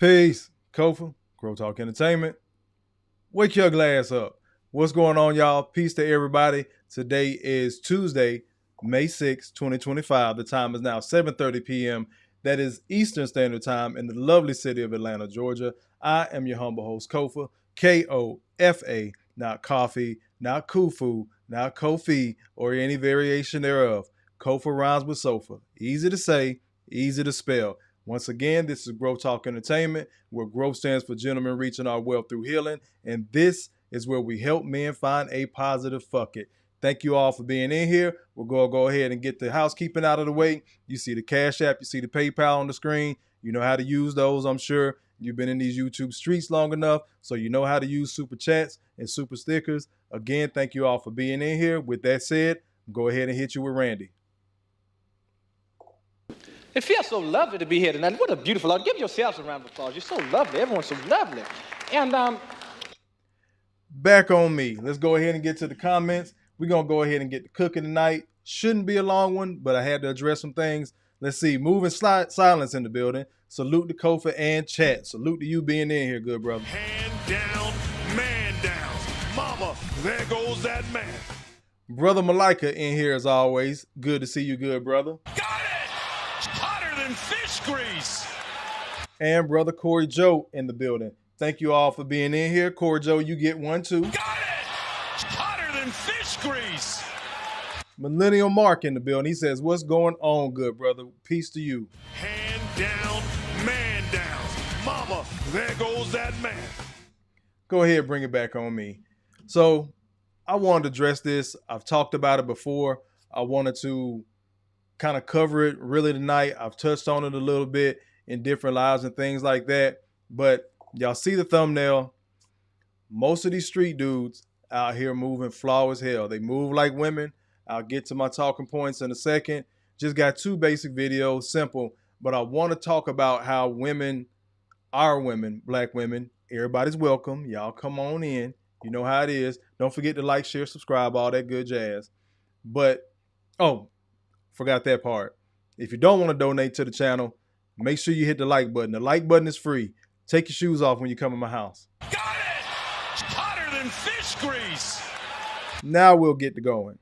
Peace. Kofa, G.R.O.W.T.H Entertainment. Wake your glass up. What's going on, y'all? Peace to everybody. Today is Tuesday, May 6, 2025. The time is now 7:30 p.m. That is Eastern Standard Time in the lovely city of Atlanta, Georgia. I am your humble host, Kofa, K-O-F-A, not coffee, not kufu, not Kofi, or any variation thereof. Kofa rhymes with sofa. Easy to say, easy to spell. Once again, this is G.R.O.W.T.H Entertainment, where GROW stands for Gentlemen Reaching Our Wealth Through Healing, and this is where we help men find a positive fuck it. Thank you all for being in here. We're going to go ahead and get the housekeeping out of the way. You see the Cash App, you see the PayPal on the screen. You know how to use those, I'm sure. You've been in these YouTube streets long enough, so you know how to use super chats and super stickers. Again, thank you all for being in here. With that said, go ahead and hit you with Randy. It feels so lovely to be here tonight. What a beautiful audience. Give yourselves a round of applause. You're so lovely. Everyone's so lovely. And back on me. Let's go ahead and get to the comments. We're going to go ahead and get the cooking tonight. Shouldn't be a long one, but I had to address some things. Let's see. Moving silence in the building. Salute to Kofa and chat. Salute to you being in here, good brother. Hand down, man down. Mama, there goes that man. Brother Malika in here as always. Good to see you, good brother. Got it! Hotter than fish grease. And brother Corey Joe in the building. Thank you all for being in here. Corey Joe, you get one too. Got it! Hotter than fish grease. Millennial Mark in the building. He says, what's going on, good brother? Peace to you. Hand down, man down. Mama, there goes that man. Go ahead, bring it back on me. So I wanted to address this. I've talked about it before. I wanted to kind of cover it really tonight. I've touched on it a little bit in different lives and things like that. But y'all see the thumbnail. Most of these street dudes out here moving flawless hell. They move like women. I'll get to my talking points in a second. Just got two basic videos, simple. But I want to talk about how women, our women, black women, everybody's welcome. Y'all come on in. You know how it is. Don't forget to like, share, subscribe, all that good jazz. But, oh, forgot that part. If you don't want to donate to the channel, make sure you hit the like button. The like button is free. Take your shoes off when you come in my house. Got it! Hotter than fish grease. Now we'll get to going.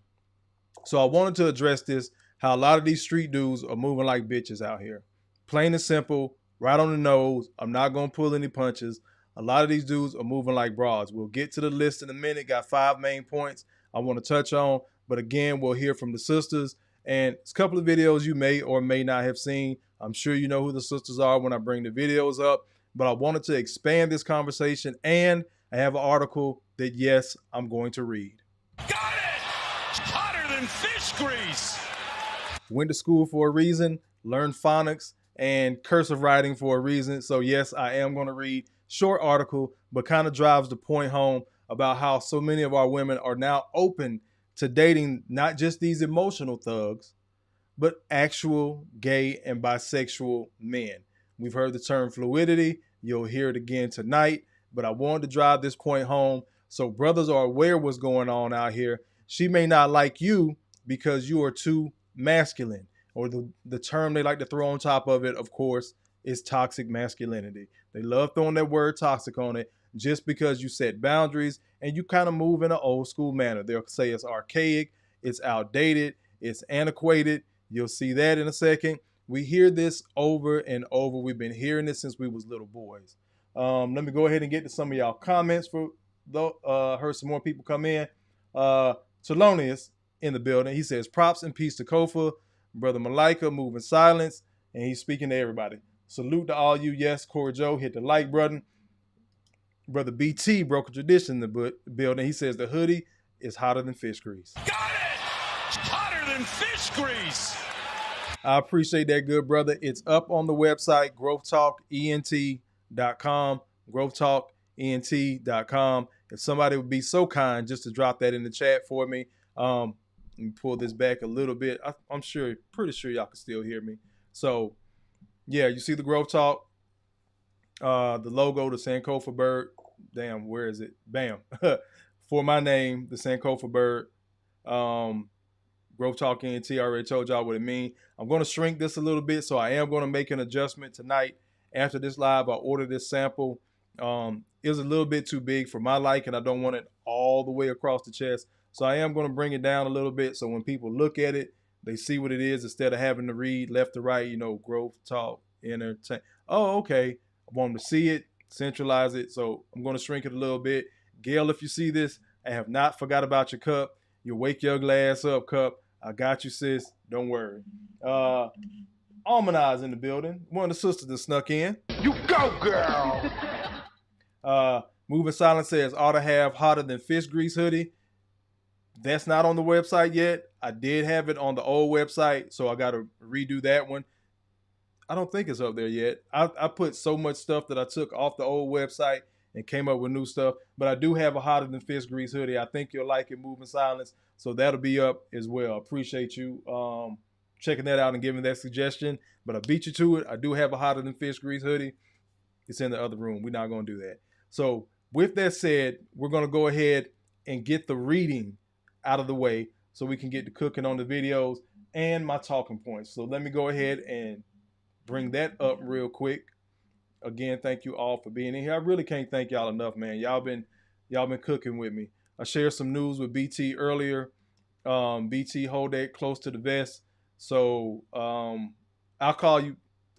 So I wanted to address this, how a lot of these street dudes are moving like bitches out here. Plain and simple, right on the nose. I'm not going to pull any punches. A lot of these dudes are moving like broads. We'll get to the list in a minute. Got 5 main points I want to touch on. But again, we'll hear from the sisters. And it's a couple of videos you may or may not have seen. I'm sure you know who the sisters are when I bring the videos up. But I wanted to expand this conversation. And I have an article that, yes, I'm going to read. Got it! Hotter than fish grease. Went to school for a reason. Learned phonics and cursive writing for a reason. So, yes, I am going to read. Short article, but kind of drives the point home about how so many of our women are now open to dating not just these emotional thugs, but actual gay and bisexual men. We've heard the term fluidity. You'll hear it again tonight, but I wanted to drive this point home so brothers are aware what's going on out here. She may not like you because you are too masculine, or the term they like to throw on top of it, of course, is toxic masculinity. They love throwing that word toxic on it just because you set boundaries and you kind of move in an old school manner. They'll say it's archaic, it's outdated, it's antiquated. You'll see that in a second. We hear this over and over. We've been hearing this since we was little boys. Let me go ahead and get to some of y'all comments. Heard some more people come in. Thelonious in the building. He says, props and peace to Kofa. Brother Malika, moving silence. And he's speaking to everybody. Salute to all you. Yes, Corey Joe, hit the like button. Brother BT broke a tradition in the building. He says the hoodie is hotter than fish grease. Got it! Hotter than fish grease! I appreciate that, good brother. It's up on the website, growthtalkent.com, growthtalkent.com. If somebody would be so kind just to drop that in the chat for me. Let me pull this back a little bit. I'm pretty sure y'all can still hear me. So, yeah, you see the Growth Talk, the logo, the Sankofa bird. Damn, where is it? Bam. For my name, the Sankofa bird. Growth Talk ENT, I already told y'all what it means. I'm going to shrink this a little bit, so I am going to make an adjustment tonight. After this live, I ordered this sample. It was a little bit too big for my liking. I don't want it all the way across the chest. So I am going to bring it down a little bit so when people look at it, they see what it is instead of having to read left to right, Growth Talk, Entertain. Oh, okay. I want them to see it, centralize it. So I'm going to shrink it a little bit. Gail, if you see this, I have not forgot about your cup. You'll wake your glass up, cup. I got you, sis. Don't worry. Almanaz in the building. One of the sisters that snuck in. You go, girl! Moving Silent says, ought to have hotter than fish grease hoodie. That's not on the website yet. I did have it on the old website, so I got to redo that one. I don't think it's up there yet. I put so much stuff that I took off the old website and came up with new stuff. But I do have a hotter than fish grease hoodie. I think you'll like it, Moving Silence. So that'll be up as well. Appreciate you checking that out and giving that suggestion. But I beat you to it. I do have a hotter than fish grease hoodie. It's in the other room. We're not going to do that. So with that said, we're going to go ahead and get the reading out of the way so we can get to cooking on the videos and my talking points. So let me go ahead and bring that up real quick. Again, thank you all for being in here. I really can't thank y'all enough, man. Y'all been cooking with me. I shared some news with BT earlier. BT, hold that close to the vest. So I'll call you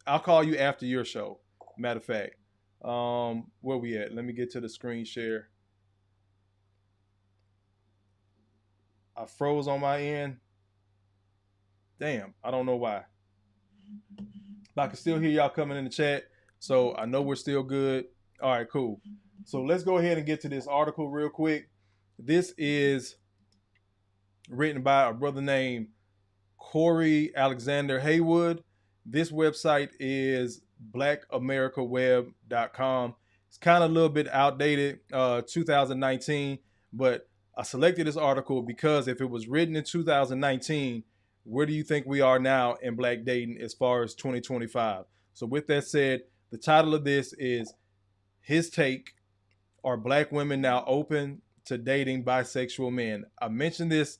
after your show. Matter of fact, where we at? Let me get to the screen share. I froze on my end. Damn, I don't know why. But I can still hear y'all coming in the chat. So I know we're still good. All right, cool. So let's go ahead and get to this article real quick. This is written by a brother named Corey Alexander Haywood. This website is blackamericaweb.com. It's kind of a little bit outdated, 2019, but I selected this article because if it was written in 2019, where do you think we are now in black dating as far as 2025? So with that said, the title of this is His Take, Are Black Women Now Open to Dating Bisexual Men? I mentioned this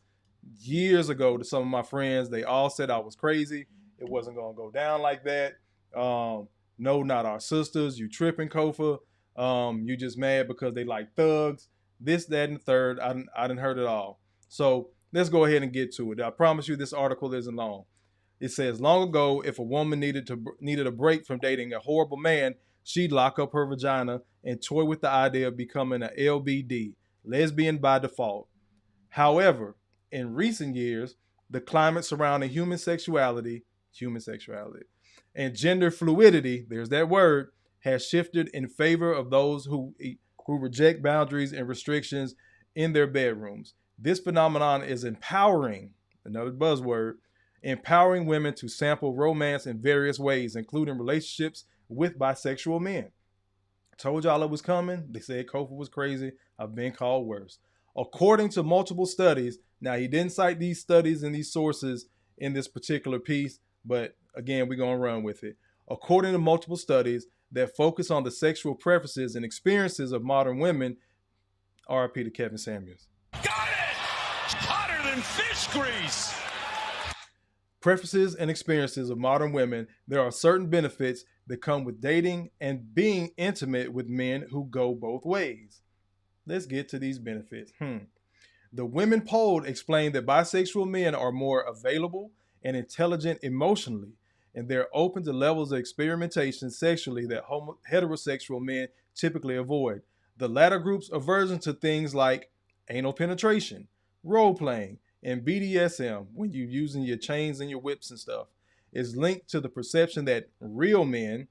years ago to some of my friends. They all said I was crazy. It wasn't going to go down like that. No, not our sisters. You tripping, Kofa. You just mad because they like thugs. This, that, and the third. I didn't heard it all. So let's go ahead and get to it. I promise you this article isn't long. It says, long ago, if a woman needed a break from dating a horrible man, she'd lock up her vagina and toy with the idea of becoming an LBD, lesbian by default. However, in recent years, the climate surrounding human sexuality, and gender fluidity, there's that word, has shifted in favor of those who reject boundaries and restrictions in their bedrooms. This phenomenon is empowering, another buzzword, empowering women to sample romance in various ways, including relationships with bisexual men. Told y'all it was coming. They said Kofa was crazy. I've been called worse. According to multiple studies, now he didn't cite these studies and these sources in this particular piece, but again, we're going to run with it. According to multiple studies that focus on the sexual preferences and experiences of modern women, RIP to Kevin Samuels. Got it! Hotter than fish grease! Preferences and experiences of modern women, there are certain benefits that come with dating and being intimate with men who go both ways. Let's get to these benefits. The women polled explained that bisexual men are more available and intelligent emotionally, and they're open to levels of experimentation sexually that heterosexual men typically avoid. The latter group's aversion to things like anal penetration, role-playing, and BDSM, when you're using your chains and your whips and stuff, is linked to the perception that real men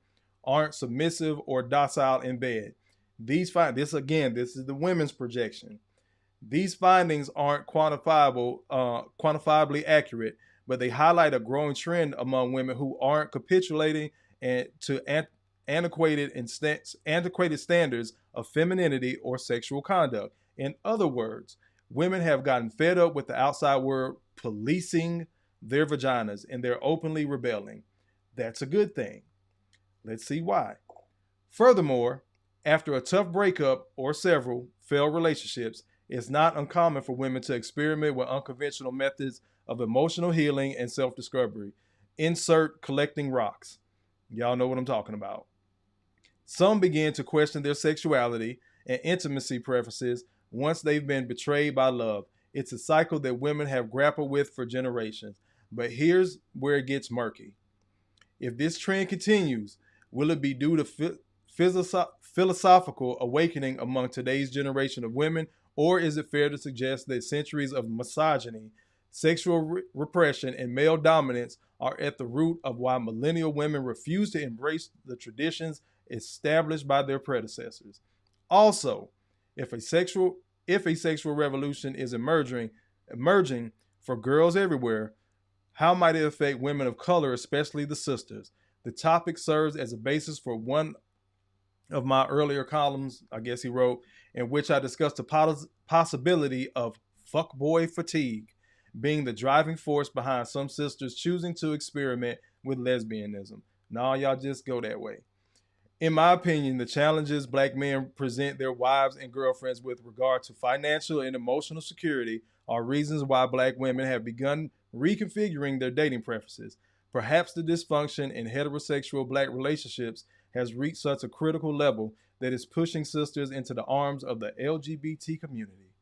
aren't submissive or docile in bed. This is the women's projection. These findings aren't quantifiably accurate, but they highlight a growing trend among women who aren't capitulating and to antiquated standards of femininity or sexual conduct. In other words, women have gotten fed up with the outside world policing their vaginas and they're openly rebelling. That's a good thing. Let's see why. Furthermore, after a tough breakup or several failed relationships, it's not uncommon for women to experiment with unconventional methods of emotional healing and self-discovery. Insert collecting rocks. Y'all know what I'm talking about. Some begin to question their sexuality and intimacy preferences once they've been betrayed by love. It's a cycle that women have grappled with for generations. But here's where it gets murky. If this trend continues, will it be due to philosophical awakening among today's generation of women, or is it fair to suggest that centuries of misogyny, sexual repression, and male dominance are at the root of why millennial women refuse to embrace the traditions established by their predecessors? Also, if a sexual revolution is emerging for girls everywhere, how might it affect women of color, especially the sisters? The topic serves as a basis for one of my earlier columns, I guess he wrote, in which I discussed the possibility of fuckboy fatigue being the driving force behind some sisters choosing to experiment with lesbianism. Nah, y'all just go that way. In my opinion, the challenges black men present their wives and girlfriends with regard to financial and emotional security are reasons why black women have begun reconfiguring their dating preferences. Perhaps the dysfunction in heterosexual black relationships has reached such a critical level that it's pushing sisters into the arms of the LGBT community.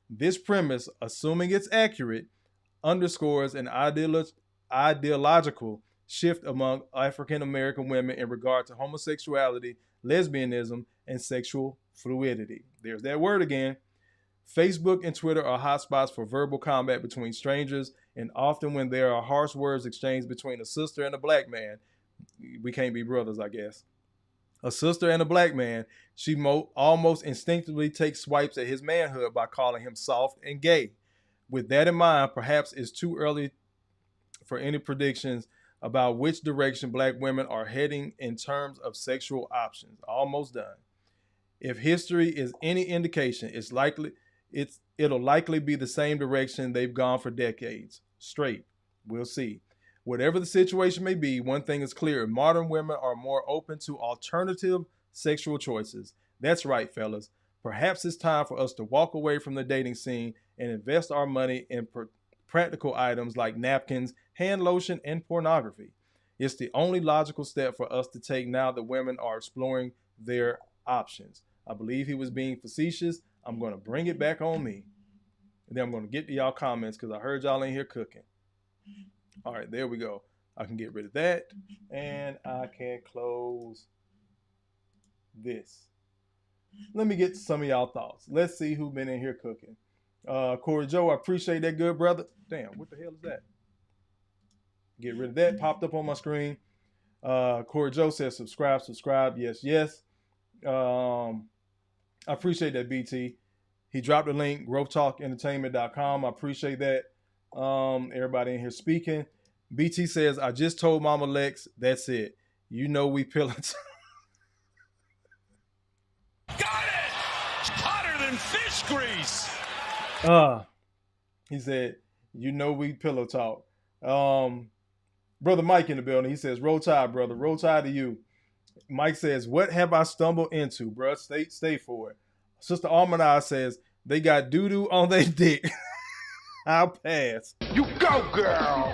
This premise, assuming it's accurate, underscores an ideological shift among African American women in regard to homosexuality, lesbianism, and sexual fluidity. There's that word again. Facebook and Twitter are hotspots for verbal combat between strangers, and often when there are harsh words exchanged between a sister and a black man, we can't be brothers, I guess. A sister and a black man, she almost instinctively takes swipes at his manhood by calling him soft and gay. With that in mind, perhaps it's too early for any predictions about which direction black women are heading in terms of sexual options. Almost done. If history is any indication, it'll likely be the same direction they've gone for decades. Straight. We'll see. Whatever the situation may be, one thing is clear. Modern women are more open to alternative sexual choices. That's right, fellas. Perhaps it's time for us to walk away from the dating scene and invest our money in practical items like napkins, hand lotion, and pornography. It's the only logical step for us to take now that women are exploring their options. I believe he was being facetious. I'm going to bring it back on me. And then I'm going to get to y'all comments because I heard y'all in here cooking. All right, there we go. I can get rid of that. And I can close this. Let me get some of y'all thoughts. Let's see who's been in here cooking. Corey Joe, I appreciate that, good brother. Damn, what the hell is that? Get rid of that. Popped up on my screen. Corey Joe says subscribe. Yes. I appreciate that, BT. He dropped a link, G.R.O.W.T.H.entertainment.com. I appreciate that. Everybody in here speaking. BT says, I just told Mama Lex, that's it. You know we pillow. Got it! Hotter than fish grease. He said, you know we pillow talk. Brother Mike in the building. He says, roll tide, brother. Roll tide to you. Mike says, what have I stumbled into, bro? Stay for it. Sister Almanai says, they got doo-doo on their dick. I'll pass. You go, girl.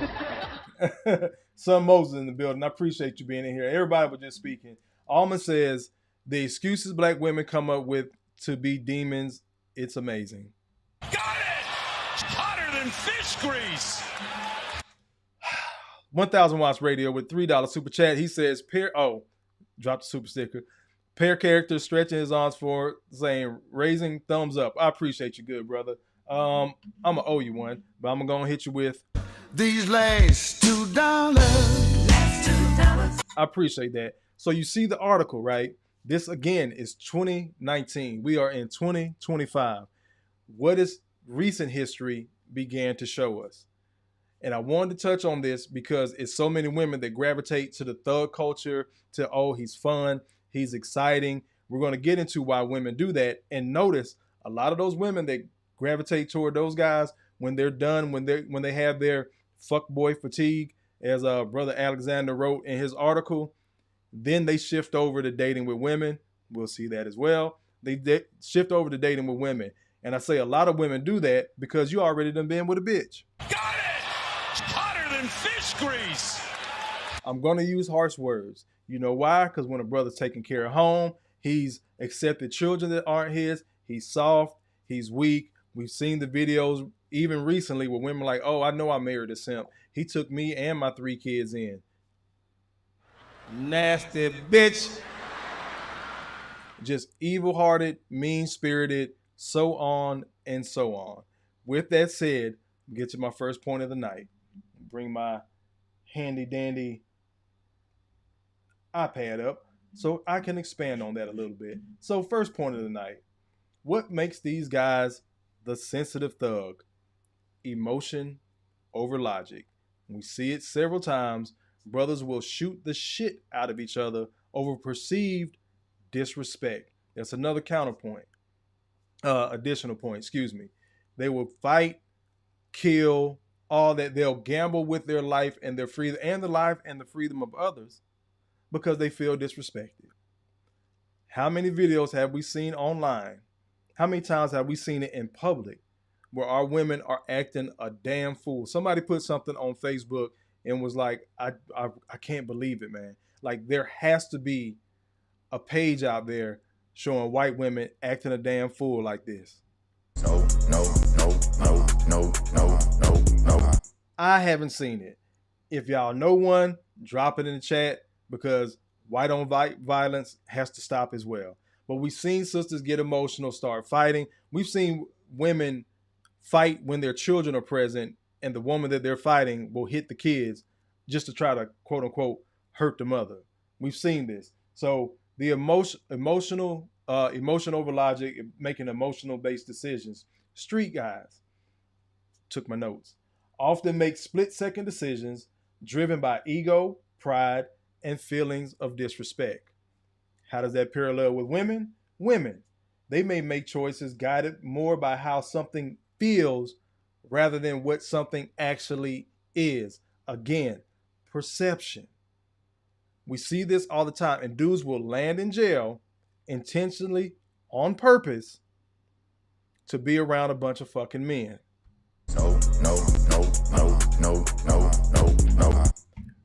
Son Moses in the building. I appreciate you being in here. Everybody was just speaking. Alma says, the excuses black women come up with to be demons, it's amazing. Got it! Hotter than fish grease. 1,000 watts radio with $3 super chat. He says, dropped the super sticker. Pair character stretching his arms forward, saying, raising thumbs up. I appreciate you, good brother. I'm going to owe you one, but I'm going to hit you with these last $2. I appreciate that. So you see the article, right? This again is 2019. We are in 2025. What is recent history began to show us? And I wanted to touch on this because it's so many women that gravitate to the thug culture, to, oh, he's fun, he's exciting. We're going to get into why women do that. And notice a lot of those women that gravitate toward those guys, when they're done, when they have their fuckboy fatigue, as brother Alexander wrote in his article, then they shift over to dating with women. We'll see that as well. They shift over to dating with women. And I say a lot of women do that because you already done been with a bitch. Got it! Hotter than fish grease! I'm going to use harsh words. You know why? Because when a brother's taking care of home, he's accepted children that aren't his. He's soft. He's weak. We've seen the videos even recently where women are like, oh, I know I married a simp. He took me and my 3 kids in. Nasty bitch. Just evil-hearted, mean-spirited, so on and so on. With that said, get to my first point of the night. Bring my handy-dandy iPad up so I can expand on that a little bit. So first point of the night. What makes these guys the sensitive thug? Emotion over logic. We see it several times. Brothers will shoot the shit out of each other over perceived disrespect. That's another counterpoint. Additional point, excuse me. They will fight, kill, all that. They'll gamble with their life and their freedom and the life and the freedom of others because they feel disrespected. How many videos have we seen online? How many times have we seen it in public where our women are acting a damn fool? Somebody put something on Facebook and was like, I can't believe it, man. Like, there has to be a page out there showing white women acting a damn fool like this. No. I haven't seen it. If y'all know one, drop it in the chat because white on violence has to stop as well. But we've seen sisters get emotional, start fighting. We've seen women fight when their children are present and the woman that they're fighting will hit the kids just to try to, quote unquote, hurt the mother. We've seen this. So the emotion over logic, making emotional based decisions. Street guys, took my notes, often make split second decisions driven by ego, pride, and feelings of disrespect. How does that parallel with women? Women, they may make choices guided more by how something feels rather than what something actually is. Again, perception. We see this all the time, and dudes will land in jail intentionally on purpose to be around a bunch of fucking men. No.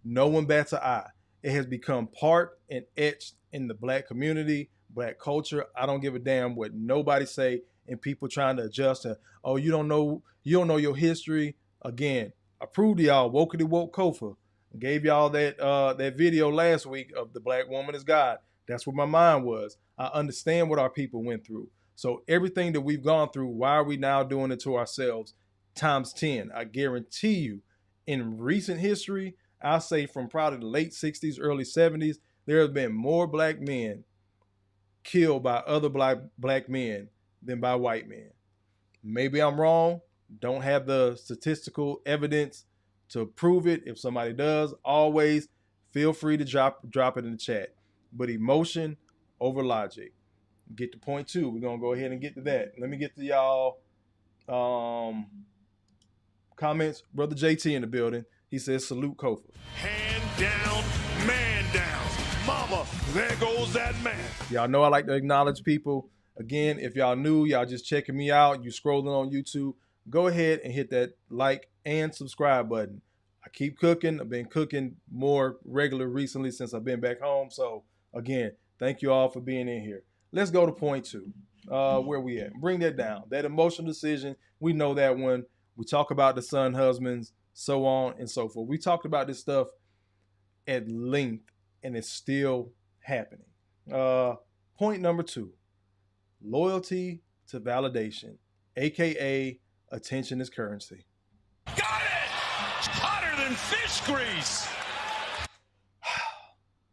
No one bats an eye. It has become part and etched in the black community, black culture. I don't give a damn what nobody say, and people trying to adjust to, oh, you don't know your history. Again, I proved to y'all wokety woke Kofa. Gave y'all that video last week of the black woman is God. That's where my mind was. I understand what our people went through. So everything that we've gone through, why are we now doing it to ourselves? Times 10. I guarantee you, in recent history, I'll say from probably the late 60s, early 70s, there have been more black men killed by other black men than by white men. Maybe I'm wrong. Don't have the statistical evidence to prove it. If somebody does, always feel free to drop it in the chat. But emotion over logic. Get to point 2. We're going to go ahead and get to that. Let me get to y'all comments. Brother JT in the building. He says, salute Kofa. Hand down, man down. Mama, there goes that man. Y'all know I like to acknowledge people. Again, if y'all new, y'all just checking me out, you scrolling on YouTube, go ahead and hit that like and subscribe button. I keep cooking. I've been cooking more regular recently since I've been back home. So again, thank you all for being in here. Let's go to point 2. Where we at? Bring that down. That emotional decision. We know that one. We talk about the son husbands, so on and so forth. We talked about this stuff at length, and it's still happening. Point number 2, loyalty to validation, aka attention is currency. Got it! Hotter than fish grease!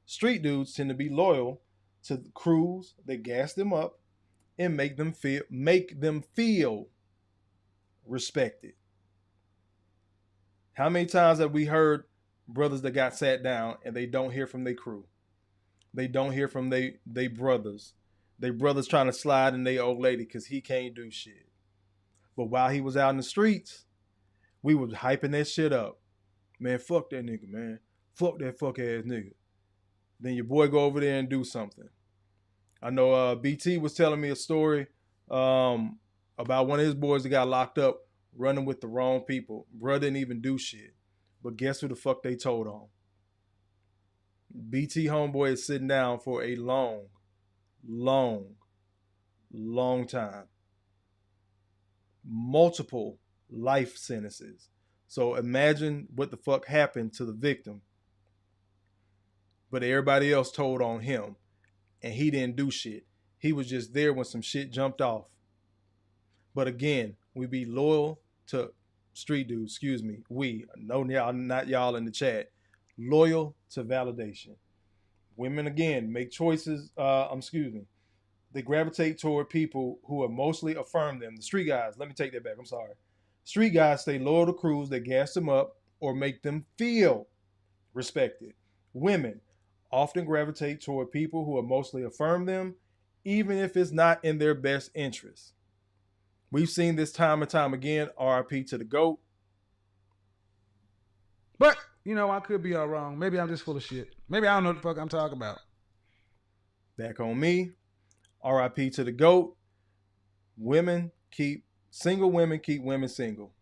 Street dudes tend to be loyal to the crews that gas them up and make them feel respected. How many times have we heard brothers that got sat down and they don't hear from their crew? They don't hear from they brothers. They brothers trying to slide in their old lady because he can't do shit. But while he was out in the streets, we was hyping that shit up. Man, fuck that nigga, man. Fuck that fuck ass nigga. Then your boy go over there and do something. I know BT was telling me a story about one of his boys that got locked up running with the wrong people. Bruh didn't even do shit. But guess who the fuck they told on? BT homeboy is sitting down for a long time. Multiple life sentences. So imagine what the fuck happened to the victim. But everybody else told on him. And he didn't do shit. He was just there when some shit jumped off. But again, we be loyal to street dudes, excuse me. We, no, y'all, not y'all in the chat. Loyal to validation. Women, again, make choices, they gravitate toward people who emotionally affirm them. The street guys, let me take that back, I'm sorry. Street guys stay loyal to crews that gas them up or make them feel respected. Women often gravitate toward people who emotionally affirm them, even if it's not in their best interest. We've seen this time and time again, RIP to the GOAT. But, you know, I could be all wrong. Maybe I'm just full of shit. Maybe I don't know what the fuck I'm talking about. Back on me, RIP to the GOAT. Single women keep women single.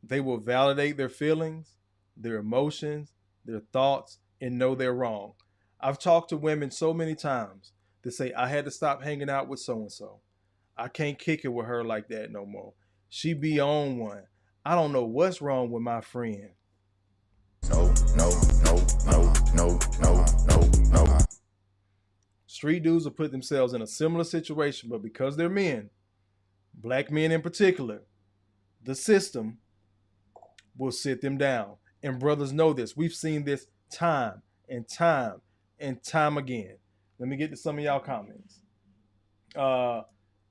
They will validate their feelings, their emotions, their thoughts, and know they're wrong. I've talked to women so many times that say, I had to stop hanging out with so-and-so. I can't kick it with her like that no more. She be on one. I don't know what's wrong with my friend. No. Street dudes will put themselves in a similar situation, but because they're men, black men in particular, the system will sit them down. And brothers know this. We've seen this time and time and time again. Let me get to some of y'all comments.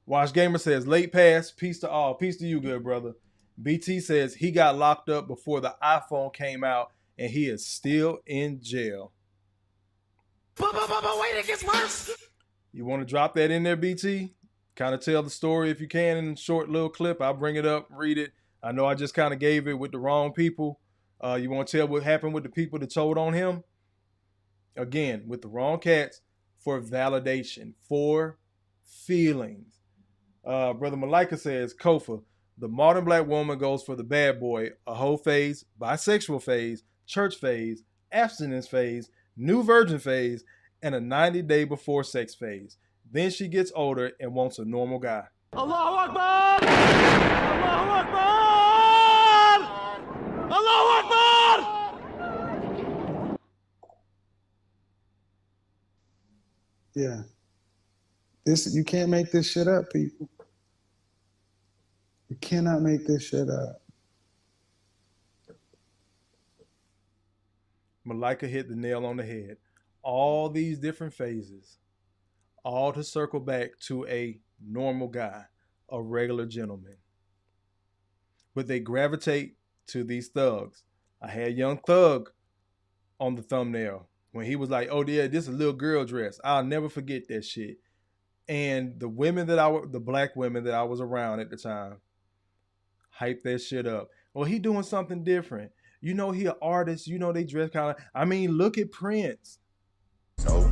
Wash Gamer says, late pass, peace to all. Peace to you, good brother. BT says he got locked up before the iPhone came out and he is still in jail. Wait, it gets worse. You want to drop that in there, BT? Kind of tell the story if you can in a short little clip. I'll bring it up, read it. I know I just kind of gave it with the wrong people. You want to tell what happened with the people that told on him? Again, with the wrong cats for validation, for feelings. Brother Malika says, Kofa, the modern black woman goes for the bad boy, a hoe phase, bisexual phase, church phase, abstinence phase, new virgin phase, and a 90-day before sex phase. Then she gets older and wants a normal guy. Allahu Akbar! Allahu Akbar! Allahu Akbar! Yeah. You can't make this shit up, people. You cannot make this shit up. Malika hit the nail on the head. All these different phases, all to circle back to a normal guy, a regular gentleman. But they gravitate to these thugs. I had Young Thug on the thumbnail when he was like, oh yeah, this is a little girl dress. I'll never forget that shit. And the black women that I was around at the time, hyped that shit up. Well, he doing something different. You know, he an artist. You know, they dress kind of, I mean, look at Prince. No.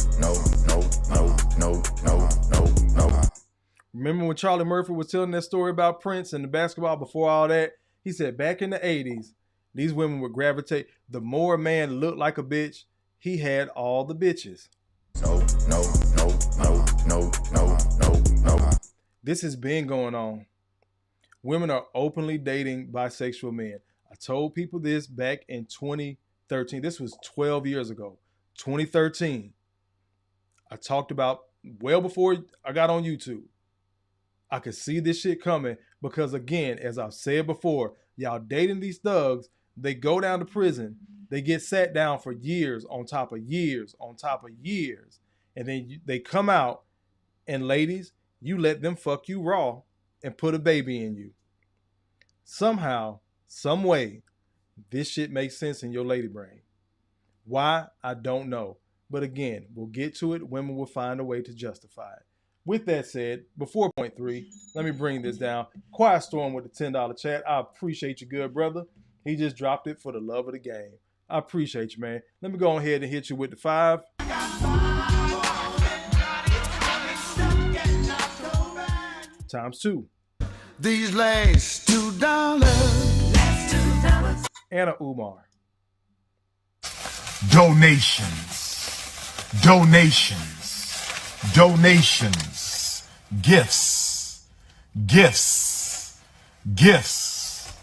Remember when Charlie Murphy was telling that story about Prince and the basketball before all that? He said back in the 80s, these women would gravitate. The more a man looked like a bitch, he had all the bitches. No. This has been going on. Women are openly dating bisexual men. I told people this back in 2013. This was 12 years ago. 2013. I talked about well before I got on YouTube. I could see this shit coming because, again, as I've said before, y'all dating these thugs They go down to prison. They get sat down for years on top of years on top of years. And then they come out, and ladies, you let them fuck you raw and put a baby in you. Somehow, some way, this shit makes sense in your lady brain. Why? I don't know. But again, we'll get to it. Women will find a way to justify it. With that said, before point 3, let me bring this down. Quiet Storm with the $10 chat. I appreciate you, good brother. He just dropped it for the love of the game. I appreciate you, man. Let me go ahead and hit you with the 5. Times 2. These last $2. Anna Umar. Donations, donations, donations, gifts, gifts, gifts.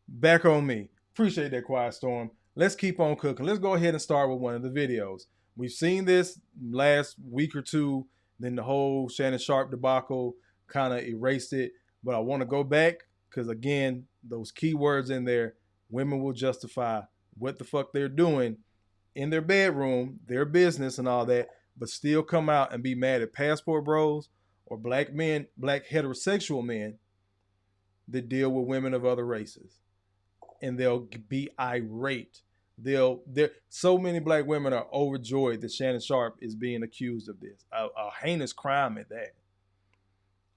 Back on me. Appreciate that, Quiet Storm. Let's keep on cooking. Let's go ahead and start with one of the videos. We've seen this last week or two, then the whole Shannon Sharpe debacle kind of erased it. But I want to go back because, again, those keywords in there, women will justify what the fuck they're doing in their bedroom, their business and all that, but still come out and be mad at passport bros or black men, black heterosexual men that deal with women of other races. And they'll be irate. So many black women are overjoyed that Shannon Sharpe is being accused of this. A heinous crime at that.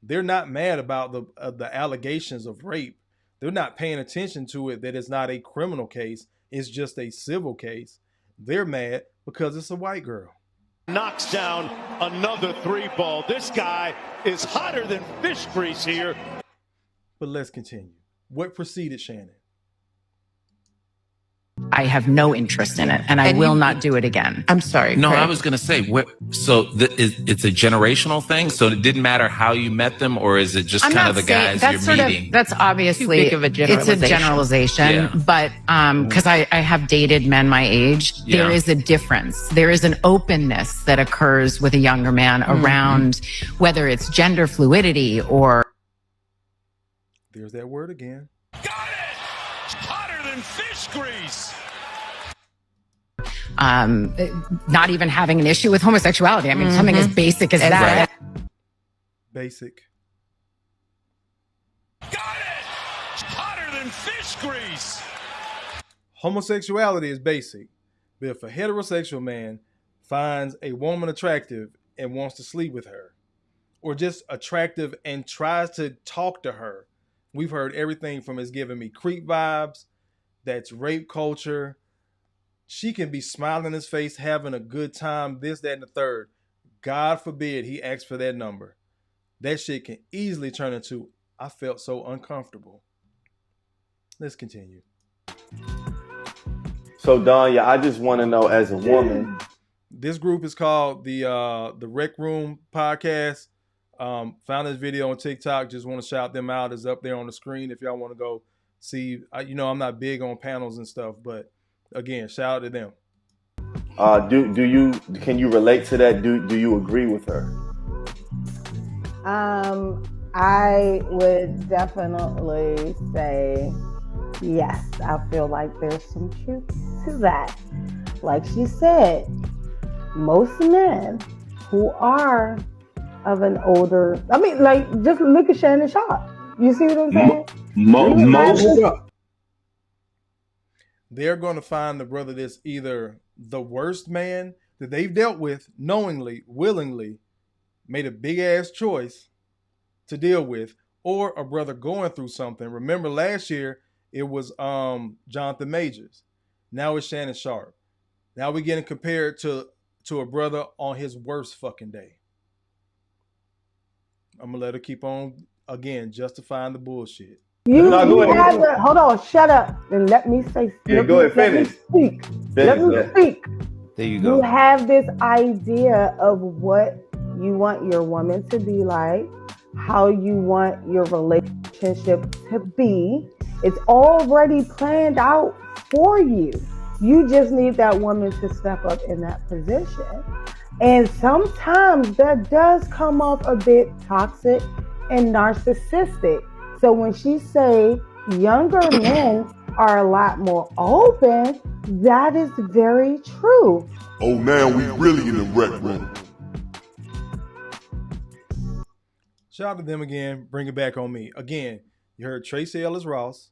They're not mad about the allegations of rape. They're not paying attention to it, that it's not a criminal case. It's just a civil case. They're mad because it's a white girl. Knocks down another 3-ball. This guy is hotter than fish grease here. But let's continue. What preceded Shannon? I have no interest in it, and I will not do it again. I'm sorry. No, Craig. I was going to say, it's a generational thing. So it didn't matter how you met them, or is it just kind of the guys you're meeting? That's obviously Too big of a it's a generalization, Yeah. but because I have dated men my age, Yeah. there is a difference. There is an openness that occurs with a younger man around whether it's gender fluidity or. There's that word again. Got it! Hotter than fish grease. Not even having an issue with homosexuality. I mean, something as basic as that. Basic. Got it! Hotter than fish grease. Homosexuality is basic. But if a heterosexual man finds a woman attractive and wants to sleep with her, or just attractive and tries to talk to her, we've heard everything from it's giving me creep vibes, that's rape culture. She can be smiling in his face, having a good time, this, that, and the third. God forbid he asks for that number. That shit can easily turn into, I felt so uncomfortable. Let's continue. So, Danya, I just want to know, as a woman. This group is called the Rec Room Podcast. Found this video on TikTok. Just want to shout them out. It's up there on the screen if y'all want to go see. I'm not big on panels and stuff, but again, shout out to them. Can you relate to that? Do you agree with her? I would definitely say yes. I feel like there's some truth to that. Like she said, most men who are of an older, just look at Shannon Sharpe. You see what I'm saying? Most. They're going to find the brother that's either the worst man that they've dealt with, knowingly, willingly, made a big ass choice to deal with, or a brother going through something. Remember last year it was Jonathan Majors. Now it's Shannon Sharpe. Now we're getting compared to a brother on his worst fucking day. I'm gonna let her keep on again justifying the bullshit. Hold on, shut up and let me say. Yeah, go ahead, finish. Let me speak. There you go. You have this idea of what you want your woman to be like, how you want your relationship to be. It's already planned out for you. You just need that woman to step up in that position. And sometimes that does come off a bit toxic and narcissistic. So when she say younger men are a lot more open. That is very true. Oh, now we really in the rec room. Shout out to them again. Bring it back on me. Again, you heard Tracy Ellis Ross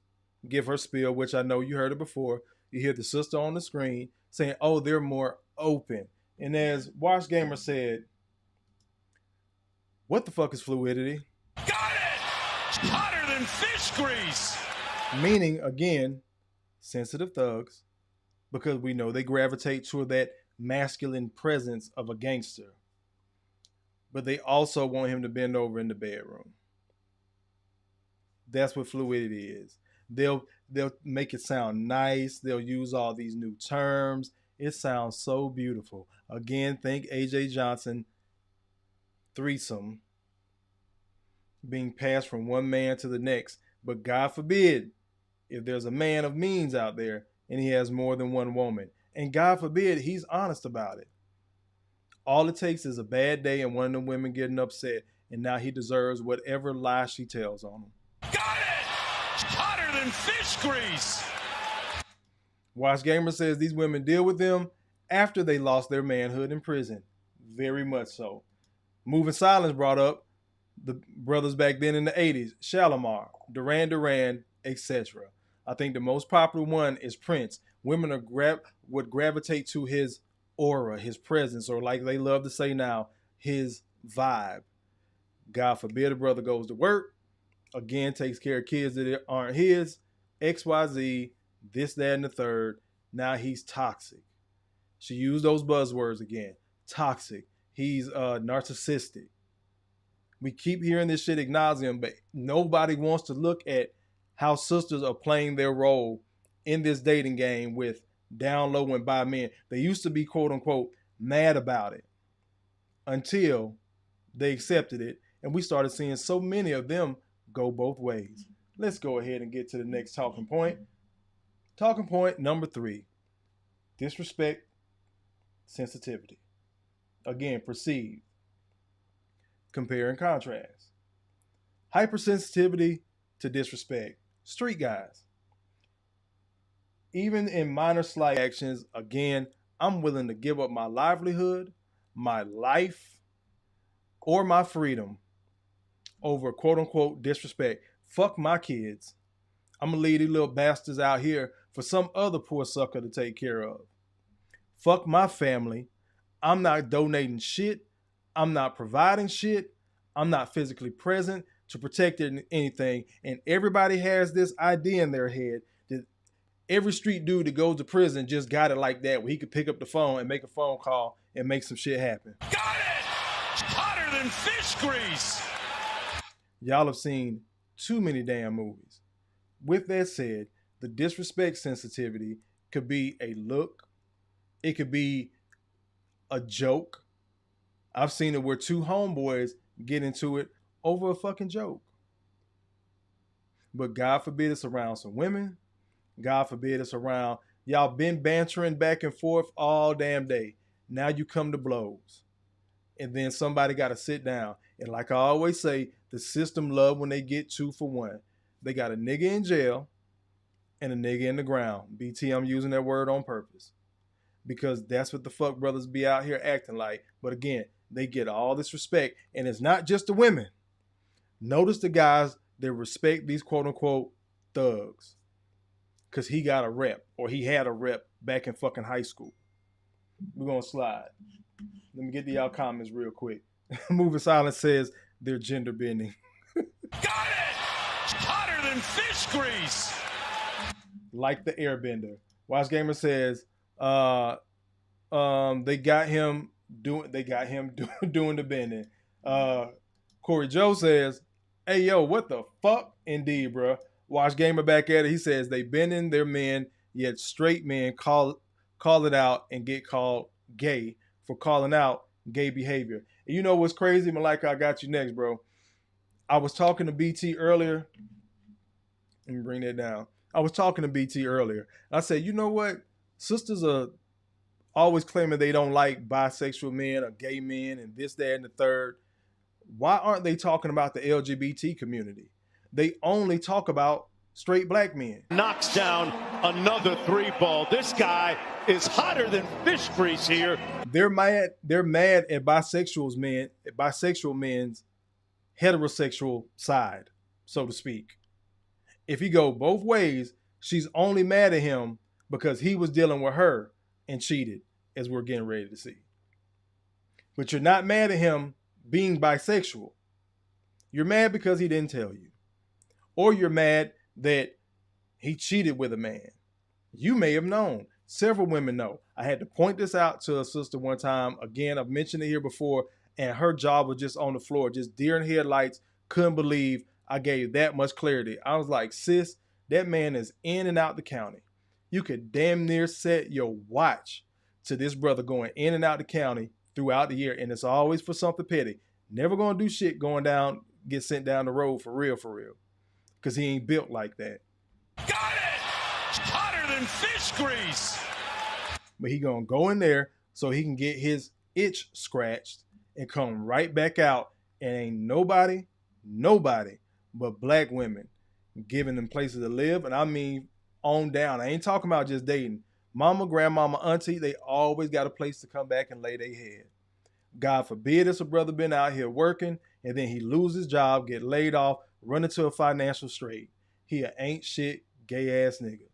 give her spiel, which I know you heard it before. You hear the sister on the screen saying, oh, they're more open. And as Watch Gamer said, what the fuck is fluidity? Got it! Hotter than fish grease! Meaning, again, sensitive thugs, because we know they gravitate toward that masculine presence of a gangster. But they also want him to bend over in the bedroom. That's what fluidity is. They'll make it sound nice. They'll use all these new terms. It sounds so beautiful. Again, think AJ Johnson threesome being passed from one man to the next. But God forbid if there's a man of means out there and he has more than one woman. And God forbid he's honest about it. All it takes is a bad day and one of the women getting upset, and now he deserves whatever lie she tells on him. Got it! Hotter than fish grease! Watch Gamer says these women deal with them after they lost their manhood in prison. Very much so. Moving Silence brought up the brothers back then in the 80s, Shalimar, Duran Duran, etc. I think the most popular one is Prince. Women would gravitate to his aura, his presence, or like they love to say now, his vibe. God forbid a brother goes to work, again, takes care of kids that aren't his, XYZ, this, that, and the third. Now he's toxic. She used those buzzwords again. Toxic. He's narcissistic. We keep hearing this shit ad nauseum, but nobody wants to look at how sisters are playing their role in this dating game with down low and by men. They used to be, quote unquote, mad about it until they accepted it. And we started seeing so many of them go both ways. Let's go ahead and get to the next talking point. Talking point number 3, disrespect, sensitivity. Again, perceived. Compare and contrast. Hypersensitivity to disrespect. Street guys. Even in minor slight actions, again, I'm willing to give up my livelihood, my life, or my freedom over quote unquote disrespect. Fuck my kids. I'm gonna leave these little bastards out here for some other poor sucker to take care of. Fuck my family. I'm not donating shit. I'm not providing shit. I'm not physically present to protect anything. And everybody has this idea in their head that every street dude that goes to prison just got it like that, where he could pick up the phone and make a phone call and make some shit happen. Got it! Hotter than fish grease! Y'all have seen too many damn movies. With that said, the disrespect sensitivity could be a look. It could be a joke. I've seen it where two homeboys get into it over a fucking joke. But God forbid it's around some women. God forbid it's around, y'all been bantering back and forth all damn day. Now you come to blows. And then somebody got to sit down. And like I always say, the system love when they get 2 for 1. They got a nigga in jail and a nigga in the ground. BT, I'm using that word on purpose. Because that's what the fuck brothers be out here acting like. But again, they get all this respect. And it's not just the women. Notice the guys that respect these quote unquote thugs. Because he got a rep, or he had a rep back in fucking high school. We're going to slide. Let me get to y'all comments real quick. Moving Silence says they're gender bending. Got it! Hotter than fish grease! Like the airbender. Watch Gamer says, they got him doing the bending. Corey Joe says, hey yo, what the fuck? Indeed, bro. Watch Gamer back at it. He says they bending their men, yet straight men call it out and get called gay for calling out gay behavior. And you know what's crazy? Malika, I got you next, bro. I was talking to BT earlier. Let me bring that down. I was talking to BT earlier. I said, you know what? Sisters are always claiming they don't like bisexual men or gay men and this, that, and the third. Why aren't they talking about the LGBT community? They only talk about straight black men. Knocks down another 3-ball. This guy is hotter than fish grease here. They're mad at bisexual men's heterosexual side, so to speak. If he go both ways, she's only mad at him because he was dealing with her and cheated, as we're getting ready to see. But you're not mad at him being bisexual. You're mad because he didn't tell you. Or you're mad that he cheated with a man. You may have known. Several women know. I had to point this out to a sister one time. Again, I've mentioned it here before, and her jaw was just on the floor, just deer in headlights. Couldn't believe I gave that much clarity. I was like, sis, that man is in and out the county. You could damn near set your watch to this brother going in and out the county throughout the year, and it's always for something petty. Never gonna do shit going down, get sent down the road for real, because he ain't built like that. Got it! Hotter than fish grease! But he gonna go in there so he can get his itch scratched and come right back out, and ain't nobody but black women giving them places to live. And I mean on down. I ain't talking about just dating. Mama, grandmama, auntie, they always got a place to come back and lay their head. God forbid it's a brother been out here working and then he lose his job, get laid off, run into a financial strait. He a ain't shit gay ass nigga.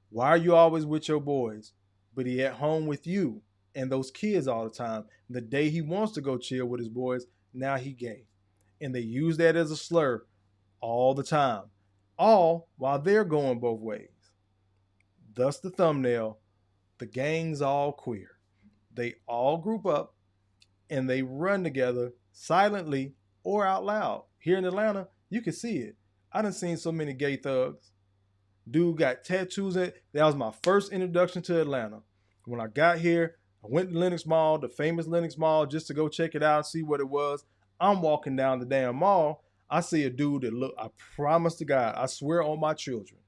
Why are you always with your boys, but he at home with you and those kids all the time? The day he wants to go chill with his boys, now he gay. And they use that as a slur all the time. All while they're going both ways. Thus the thumbnail, the gang's all queer. They all group up and they run together silently or out loud. Here in Atlanta, you can see it. I done seen so many gay thugs. Dude got tattoos in it. That was my first introduction to Atlanta. When I got here, I went to Lenox Mall, the famous Lenox Mall, just to go check it out and see what it was. I'm walking down the damn mall. I see a dude that look, I promise to God, I swear on my children.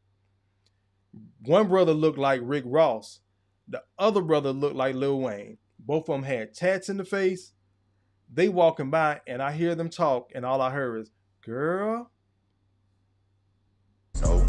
One brother looked like Rick Ross. The other brother looked like Lil Wayne. Both of them had tats in the face. They walking by and I hear them talk and all I heard is, girl. No.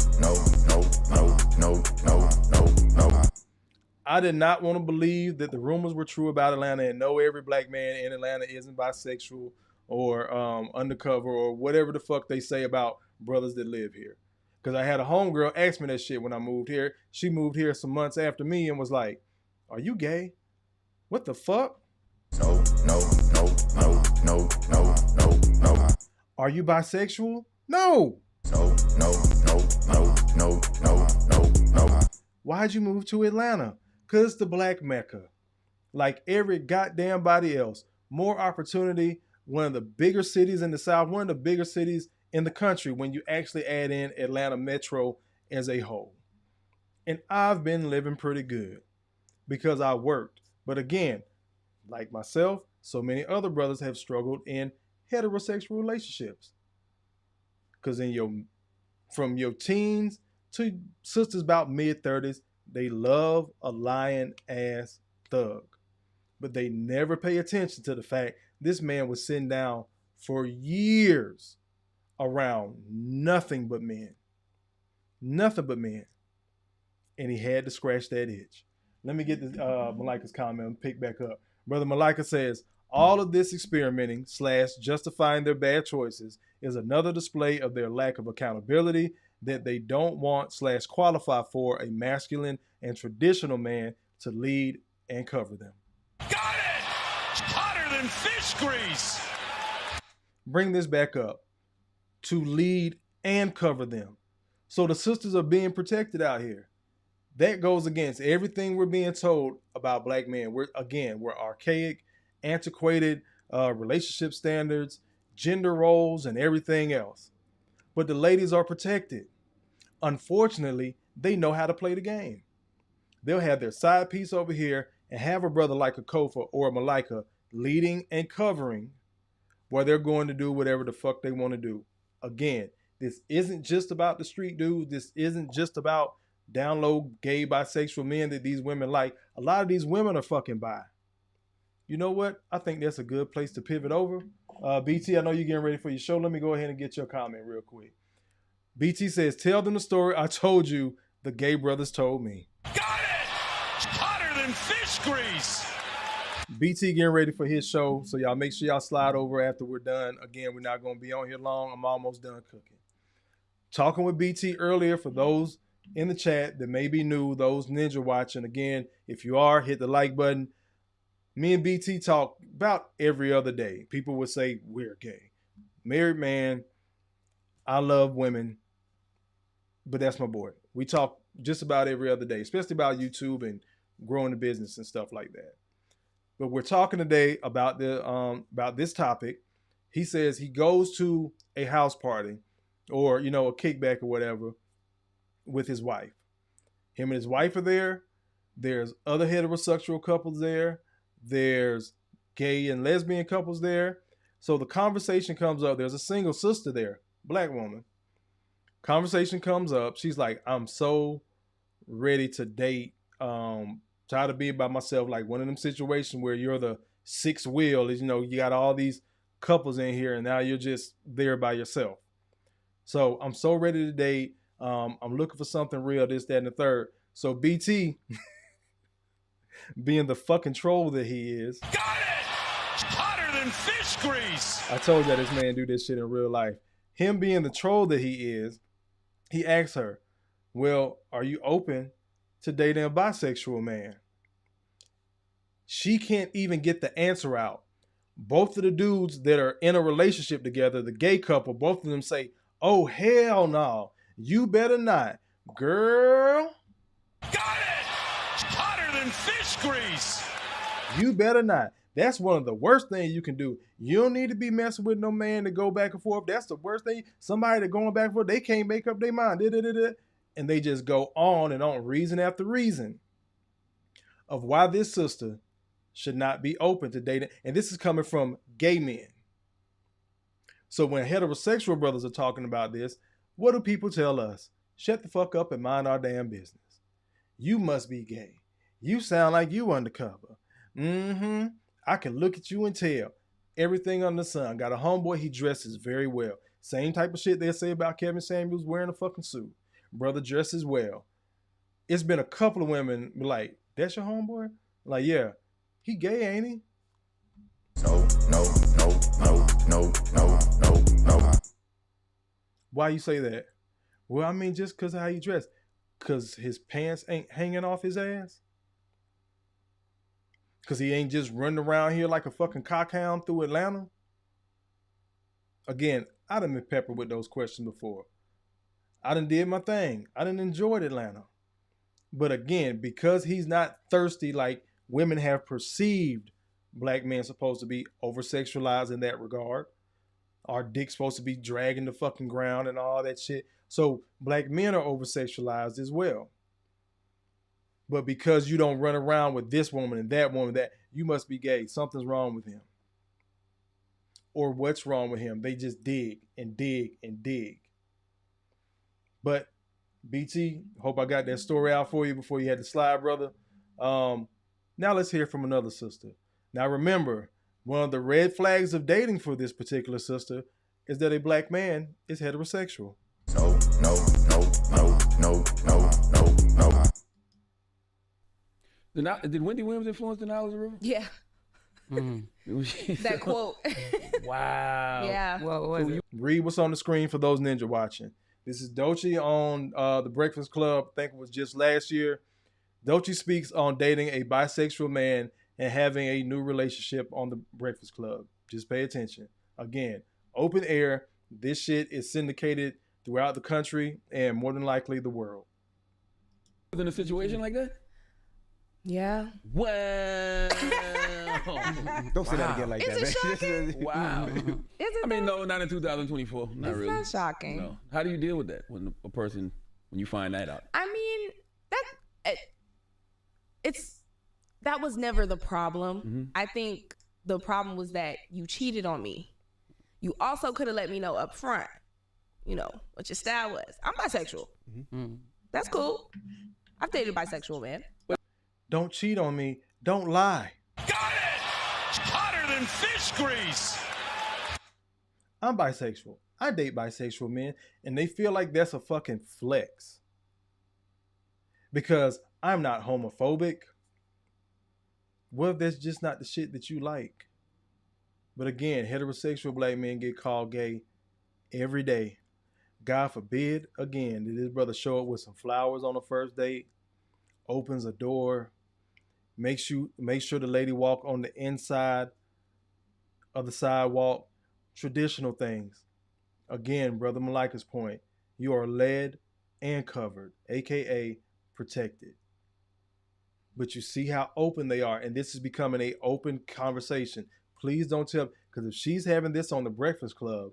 I did not want to believe that the rumors were true about Atlanta and no, every black man in Atlanta isn't bisexual or undercover or whatever the fuck they say about brothers that live here. Because I had a homegirl ask me that shit when I moved here. She moved here some months after me and was like, are you gay? What the fuck? No. Are you bisexual? No. No. Why'd you move to Atlanta? Because the black Mecca. Like every goddamn body else. More opportunity. One of the bigger cities in the South. One of the bigger cities in the country when you actually add in Atlanta Metro as a whole. And I've been living pretty good because I worked. But again, like myself, so many other brothers have struggled in heterosexual relationships. Because from your teens to sisters about mid-30s, they love a lying ass thug. But they never pay attention to the fact this man was sitting down for years around nothing but men. Nothing but men. And he had to scratch that itch. Let me get this Malika's comment and pick back up. Brother Malika says, all of this experimenting / justifying their bad choices is another display of their lack of accountability that they don't want / qualify for a masculine and traditional man to lead and cover them. Got it! Hotter than fish grease! Bring this back up. To lead and cover them. So the sisters are being protected out here. That goes against everything we're being told about black men. We're archaic, antiquated relationship standards, gender roles, and everything else. But the ladies are protected. Unfortunately, they know how to play the game. They'll have their side piece over here and have a brother like a Kofa or a Malika leading and covering where they're going to do whatever the fuck they want to do. Again, this isn't just about the street dudes. This isn't just about down low gay bisexual men that these women like. A lot of these women are fucking bi. You know what? I think that's a good place to pivot over. BT, I know you're getting ready for your show. Let me go ahead and get your comment real quick. BT says, tell them the story I told you the gay brothers told me. Got it! Hotter than fish grease! BT getting ready for his show, so y'all make sure y'all slide over after we're done. Again, we're not going to be on here long. I'm almost done cooking. Talking with BT earlier, for those in the chat that may be new, those ninja watching. Again, if you are, hit the like button. Me and BT talk about every other day. People would say we're gay. Married man, I love women, but that's my boy. We talk just about every other day, especially about YouTube and growing the business and stuff like that. But we're talking today about this topic. He says he goes to a house party or, a kickback or whatever with his wife. Him and his wife are there. There's other heterosexual couples there. There's gay and lesbian couples there. So the conversation comes up. There's a single sister there, black woman. Conversation comes up. She's like, I'm so ready to date. Tired of being by myself, like one of them situations where you're the sixth wheel. Is you got all these couples in here, and now you're just there by yourself. So I'm so ready to date. I'm looking for something real, this, that, and the third. So BT, being the fucking troll that he is, got it! Hotter than fish grease! I told you this man do this shit in real life. Him being the troll that he is, he asks her, well, are you open to dating a bisexual man? She can't even get the answer out. Both of the dudes that are in a relationship together, the gay couple, both of them say, oh, hell no, you better not. Girl. Got it! Hotter than fish grease! You better not. That's one of the worst things you can do. You don't need to be messing with no man to go back and forth. That's the worst thing. Somebody that going back and forth, they can't make up their mind. And they just go on and on, reason after reason of why this sister should not be open to dating. And this is coming from gay men. So when heterosexual brothers are talking about this, what do people tell us? Shut the fuck up and mind our damn business. You must be gay. You sound like you undercover. I can look at you and tell. Everything under the sun. Got a homeboy, he dresses very well. Same type of shit they say about Kevin Samuels wearing a fucking suit. Brother dresses well. It's been a couple of women like, that's your homeboy? Like, yeah. He gay, ain't he? No. Why you say that? Well, I mean, just because of how you dress. Because his pants ain't hanging off his ass? Because he ain't just running around here like a fucking cockhound through Atlanta? Again, I done been peppered with those questions before. I done did my thing. I done enjoyed Atlanta. But again, because he's not thirsty like women have perceived black men supposed to be over-sexualized in that regard. Our dick's supposed to be dragging the fucking ground and all that shit. So black men are over-sexualized as well. But because you don't run around with this woman and that woman, that you must be gay. Something's wrong with him. Or what's wrong with him? They just dig and dig and dig. But BT, hope I got that story out for you before you had to slide, brother. Now let's hear from another sister. Now remember, one of the red flags of dating for this particular sister is that a black man is heterosexual. No. Did Wendy Williams influence the knowledge of the river? Yeah. That quote. Wow. Yeah. What was it? Read what's on the screen for those ninja watching. This is Doechii on The Breakfast Club. I think it was just last year. Doechii speaks on dating a bisexual man and having a new relationship on The Breakfast Club. Just pay attention. Again, open air. This shit is syndicated throughout the country and more than likely the world. In a situation like that? Yeah. Well. Don't say that again like Is that, it man. shocking? Wow. Is it I mean, no, not in 2024. Not It's really. not shocking. No. How do you deal with that when when you find that out? I mean, that was never the problem. Mm-hmm. I think the problem was that you cheated on me. You also could have let me know up front, what your style was. I'm bisexual. Mm-hmm. That's cool. I've dated a bisexual man. Don't cheat on me. Don't lie. Got it! Hotter than fish grease! I'm bisexual. I date bisexual men, and they feel like that's a fucking flex. Because I'm not homophobic. What if that's just not the shit that you like? But again, heterosexual black men get called gay every day. God forbid, again, did his brother show up with some flowers on the first date, opens a door, make sure the lady walk on the inside of the sidewalk, traditional things. Again, Brother Malika's point, you are led and covered, aka protected. But you see how open they are, and this is becoming an open conversation. Please don't tell, because if she's having this on the Breakfast Club,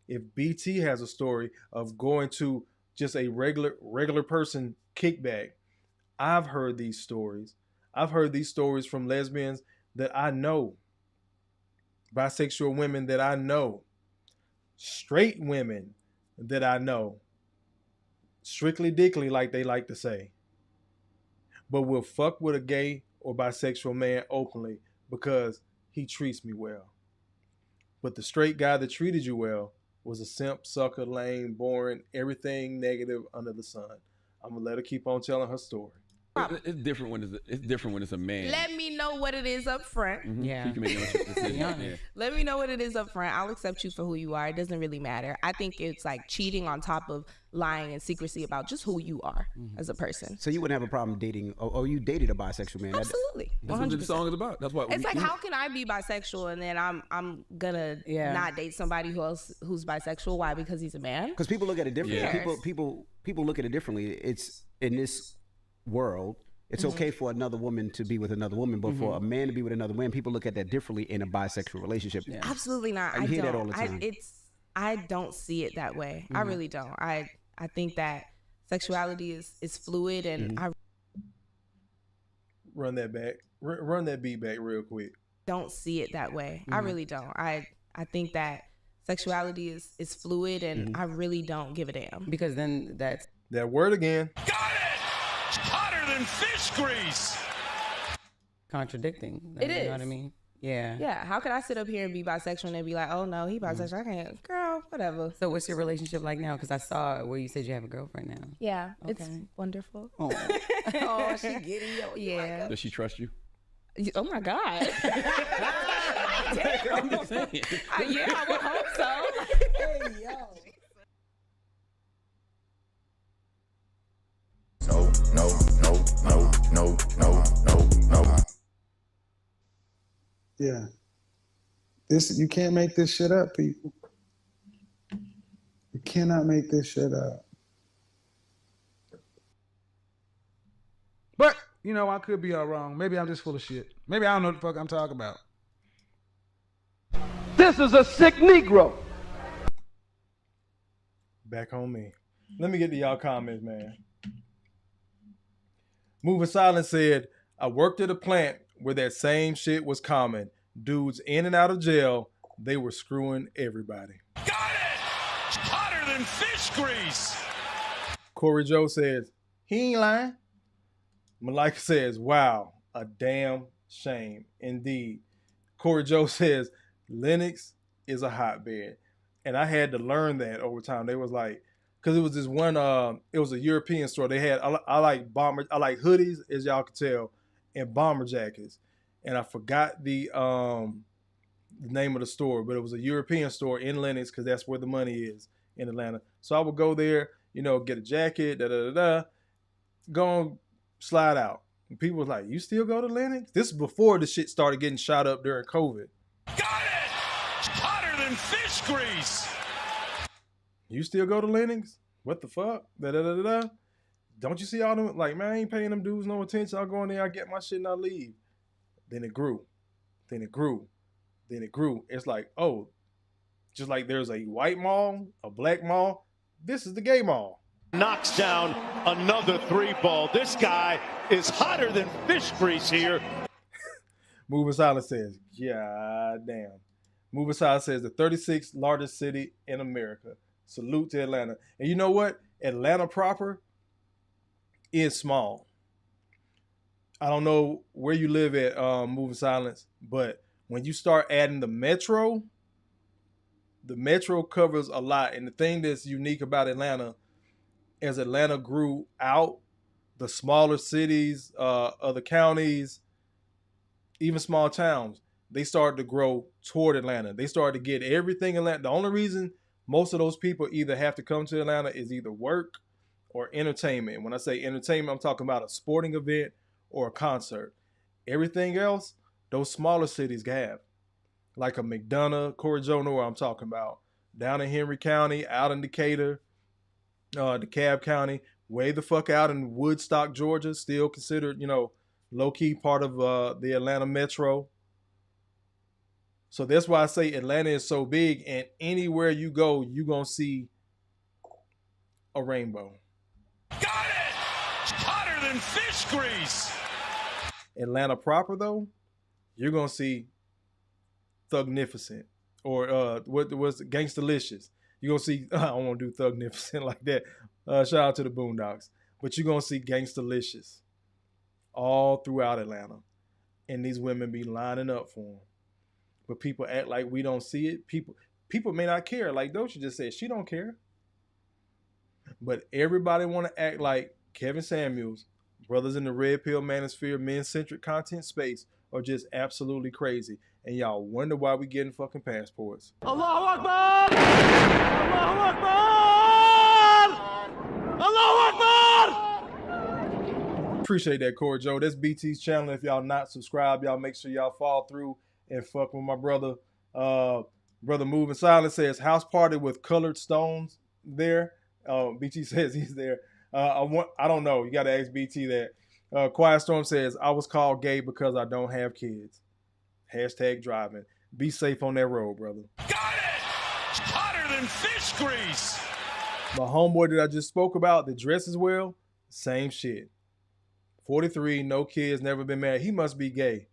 if BT has a story of going to just a regular person kickback, I've heard these stories. I've heard these stories from lesbians that I know, bisexual women that I know, straight women that I know, strictly dickly like they like to say, but will fuck with a gay or bisexual man openly because he treats me well. But the straight guy that treated you well was a simp, sucker, lame, boring, everything negative under the sun. I'm gonna let her keep on telling her story. It's different when it's a man. Let me know what it is up front. Mm-hmm. Yeah. So you can make your decision. Yeah. Let me know what it is up front. I'll accept you for who you are. It doesn't really matter. I think it's like cheating on top of lying and secrecy about just who you are as a person. So you wouldn't have a problem dating, or you dated a bisexual man? Absolutely. That's 100%. What the song is about. That's why it's like, how can I be bisexual and then I'm gonna not date somebody who's bisexual? Why? Because he's a man? Because people look at it differently. Yeah. People look at it differently. It's in this world. It's okay for another woman to be with another woman, but for a man to be with another man, people look at that differently in a bisexual relationship. Yeah. Absolutely not. I hear that all the time. I don't see it that way. I really don't. I think that sexuality is fluid, and I run that back. Run that beat back real quick. Don't see it that way. I really don't. I think that sexuality is fluid, and I really don't give a damn. Because then that's that word again. Got it! It's hotter than fish grease. Contradicting. It is. You know what I mean? Yeah. Yeah. How could I sit up here and be bisexual and then be like, oh no, he bisexual? I can't. Girl, whatever. So what's your relationship like now? Because I saw where you said you have a girlfriend now. Yeah. Okay. It's wonderful. Oh, oh, she giddy. Yeah. Does she trust you? Oh my God. I'm just saying. Yeah, I would hope so. Hey, yo. No. Yeah. You can't make this shit up, people. You cannot make this shit up. But, you know, I could be all wrong. Maybe I'm just full of shit. Maybe I don't know what the fuck I'm talking about. This is a sick Negro. Back on me. Let me get to y'all comments, man. Moving Silent said, I worked at a plant where that same shit was common. Dudes in and out of jail, they were screwing everybody. Got it! It's hotter than fish grease. Corey Joe says, he ain't lying. Malika says, wow, a damn shame. Indeed. Corey Joe says, Lennox is a hotbed. And I had to learn that over time. They was like, because it was this one, it was a European store. They had, I like hoodies, as y'all can tell, and bomber jackets. And I forgot the name of the store, but it was a European store in Lennox because that's where the money is in Atlanta. So I would go there, you know, get a jacket, go on, slide out. And people was like, you still go to Lennox? This is before the shit started getting shot up during COVID. Got it! It's hotter than fish grease. You still go to Lennox? What the fuck? Don't you see all them? Like, man, I ain't paying them dudes no attention. I'll go in there, I get my shit, and I leave. Then it grew. Then it grew. Then it grew. It's like, oh, just like there's a white mall, a black mall, this is the gay mall. Knocks down another three ball. This guy is hotter than fish grease here. Moving Silent says, God damn. Moving Silent says the 36th largest city in America. Salute to Atlanta. And you know what? Atlanta proper is small. I don't know where you live at, Moving Silence, but when you start adding the metro the metro covers a lot. And the thing that's unique about Atlanta, as Atlanta grew out, the smaller cities, other counties, even small towns, they started to grow toward Atlanta. They started to get everything in Atlanta. The only reason most of those people either have to come to Atlanta is either work or entertainment. When I say entertainment, I'm talking about a sporting event or a concert. Everything else, those smaller cities have. Like a McDonough, Corey Joe know what I'm talking about. Down in Henry County, out in Decatur, DeKalb County, way the fuck out in Woodstock, Georgia, still considered, low-key part of the Atlanta metro. So that's why I say Atlanta is so big, and anywhere you go, you're going to see a rainbow. Got it! Hotter than fish grease! Atlanta proper, though, you're going to see Thugnificent, or what's Gangstalicious. You're going to see, I don't want to do Thugnificent like that. Shout out to the Boondocks. But you're going to see Gangstalicious all throughout Atlanta. And these women be lining up for them. But people act like we don't see it. People may not care. Like Doja just said, she don't care. But everybody want to act like Kevin Samuels, brothers in the Red Pill Manosphere, men-centric content space, are just absolutely crazy. And y'all wonder why we getting fucking passports. Allahu Akbar! Allahu Akbar! Allahu Akbar! Appreciate that, Corey Joe. That's BT's channel. If y'all not subscribed, y'all make sure y'all follow through and fuck with my brother. Brother Moving Silent says, house party with colored stones there. BT says he's there. I don't know. You got to ask BT that. Quiet Storm says, I was called gay because I don't have kids. Hashtag driving. Be safe on that road, brother. Got it! Hotter than fish grease! My homeboy that I just spoke about that dresses well, same shit. 43, no kids, never been married. He must be gay.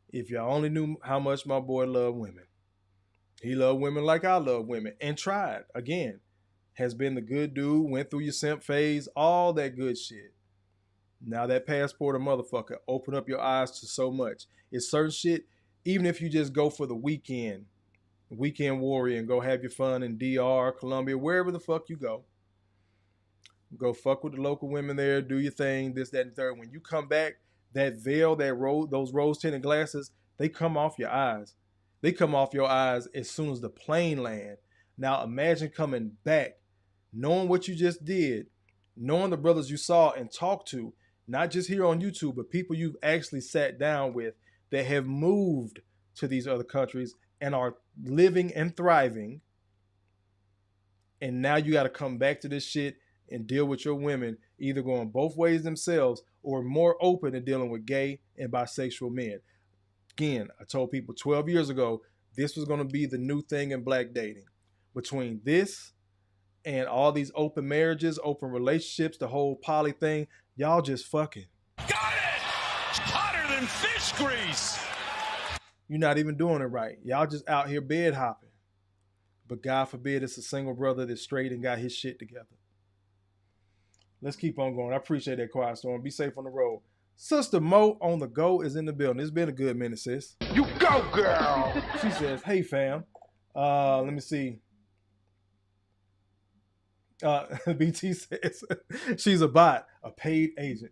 If y'all only knew how much my boy loved women. He loved women like I love women. And tried. Again, has been the good dude, went through your simp phase, all that good shit. Now that passport a motherfucker, open up your eyes to so much. It's certain shit, even if you just go for the weekend warrior, and go have your fun in DR, Columbia, wherever the fuck you go. Go fuck with the local women there, do your thing, this, that, and third. When you come back, that veil, those rose-tinted glasses, they come off your eyes. They come off your eyes as soon as the plane land. Now imagine coming back, knowing what you just did, knowing the brothers you saw and talked to, not just here on YouTube, but people you've actually sat down with that have moved to these other countries and are living and thriving. And now you got to come back to this shit and deal with your women, either going both ways themselves or more open to dealing with gay and bisexual men. Again, I told people 12 years ago, this was going to be the new thing in black dating. Between this and all these open marriages, open relationships, the whole poly thing, y'all just fucking. Got it! Hotter than fish grease! You're not even doing it right. Y'all just out here bed hopping. But God forbid it's a single brother that's straight and got his shit together. Let's keep on going. I appreciate that, Quiet Storm. Be safe on the road. Sister Mo on the go is in the building. It's been a good minute, sis. You go, girl! She says, hey, fam. Let me see. BT says, she's a bot, a paid agent.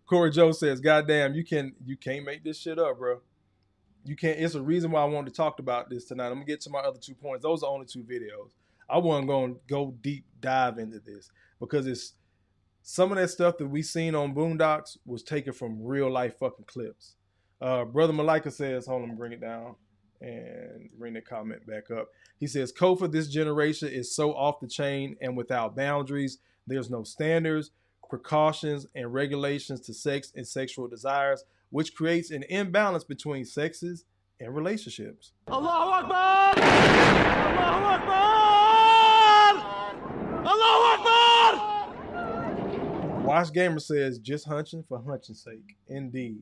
Corey Joe says, goddamn, you can't make this shit up, bro. You can't. It's a reason why I wanted to talk about this tonight. I'm going to get to my other 2 points. Those are only 2 videos. I wasn't going to go deep dive into this because it's some of that stuff that we seen on Boondocks was taken from real life fucking clips. Brother Malika says, hold on, bring it down and bring the comment back up. He says, Kofa, this generation is so off the chain and without boundaries. There's no standards, precautions, and regulations to sex and sexual desires, which creates an imbalance between sexes and relationships. Allahu Akbar! Allahu Akbar! Allahu Akbar! Watch Gamer says, just hunching for hunching's sake. Indeed.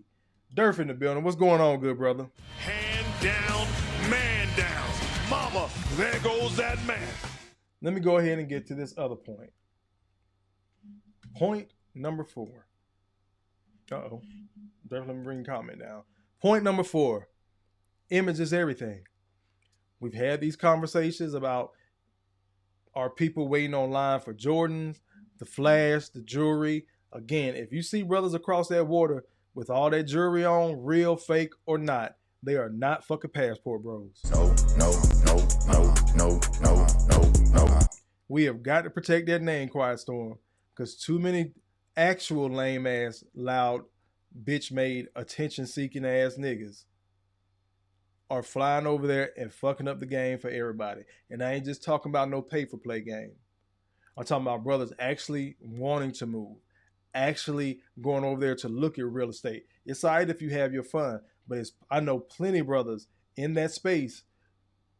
Durf in the building. What's going on, good brother? Hand down, man down. Mama, there goes that man. Let me go ahead and get to this other point. Point number 4. Uh-oh. Durf, let me bring the comment down. Point number 4. Image is everything. We've had these conversations about, are people waiting online for Jordans, the flash, the jewelry? Again, if you see brothers across that water with all that jewelry on, real, fake, or not, they are not fucking passport bros. No. We have got to protect that name, Quiet Storm, because too many actual lame ass, loud, bitch made, attention seeking ass niggas are flying over there and fucking up the game for everybody. And I ain't just talking about no pay for play game. I'm talking about brothers actually wanting to move, actually going over there to look at real estate. It's all right if you have your fun, but I know plenty of brothers in that space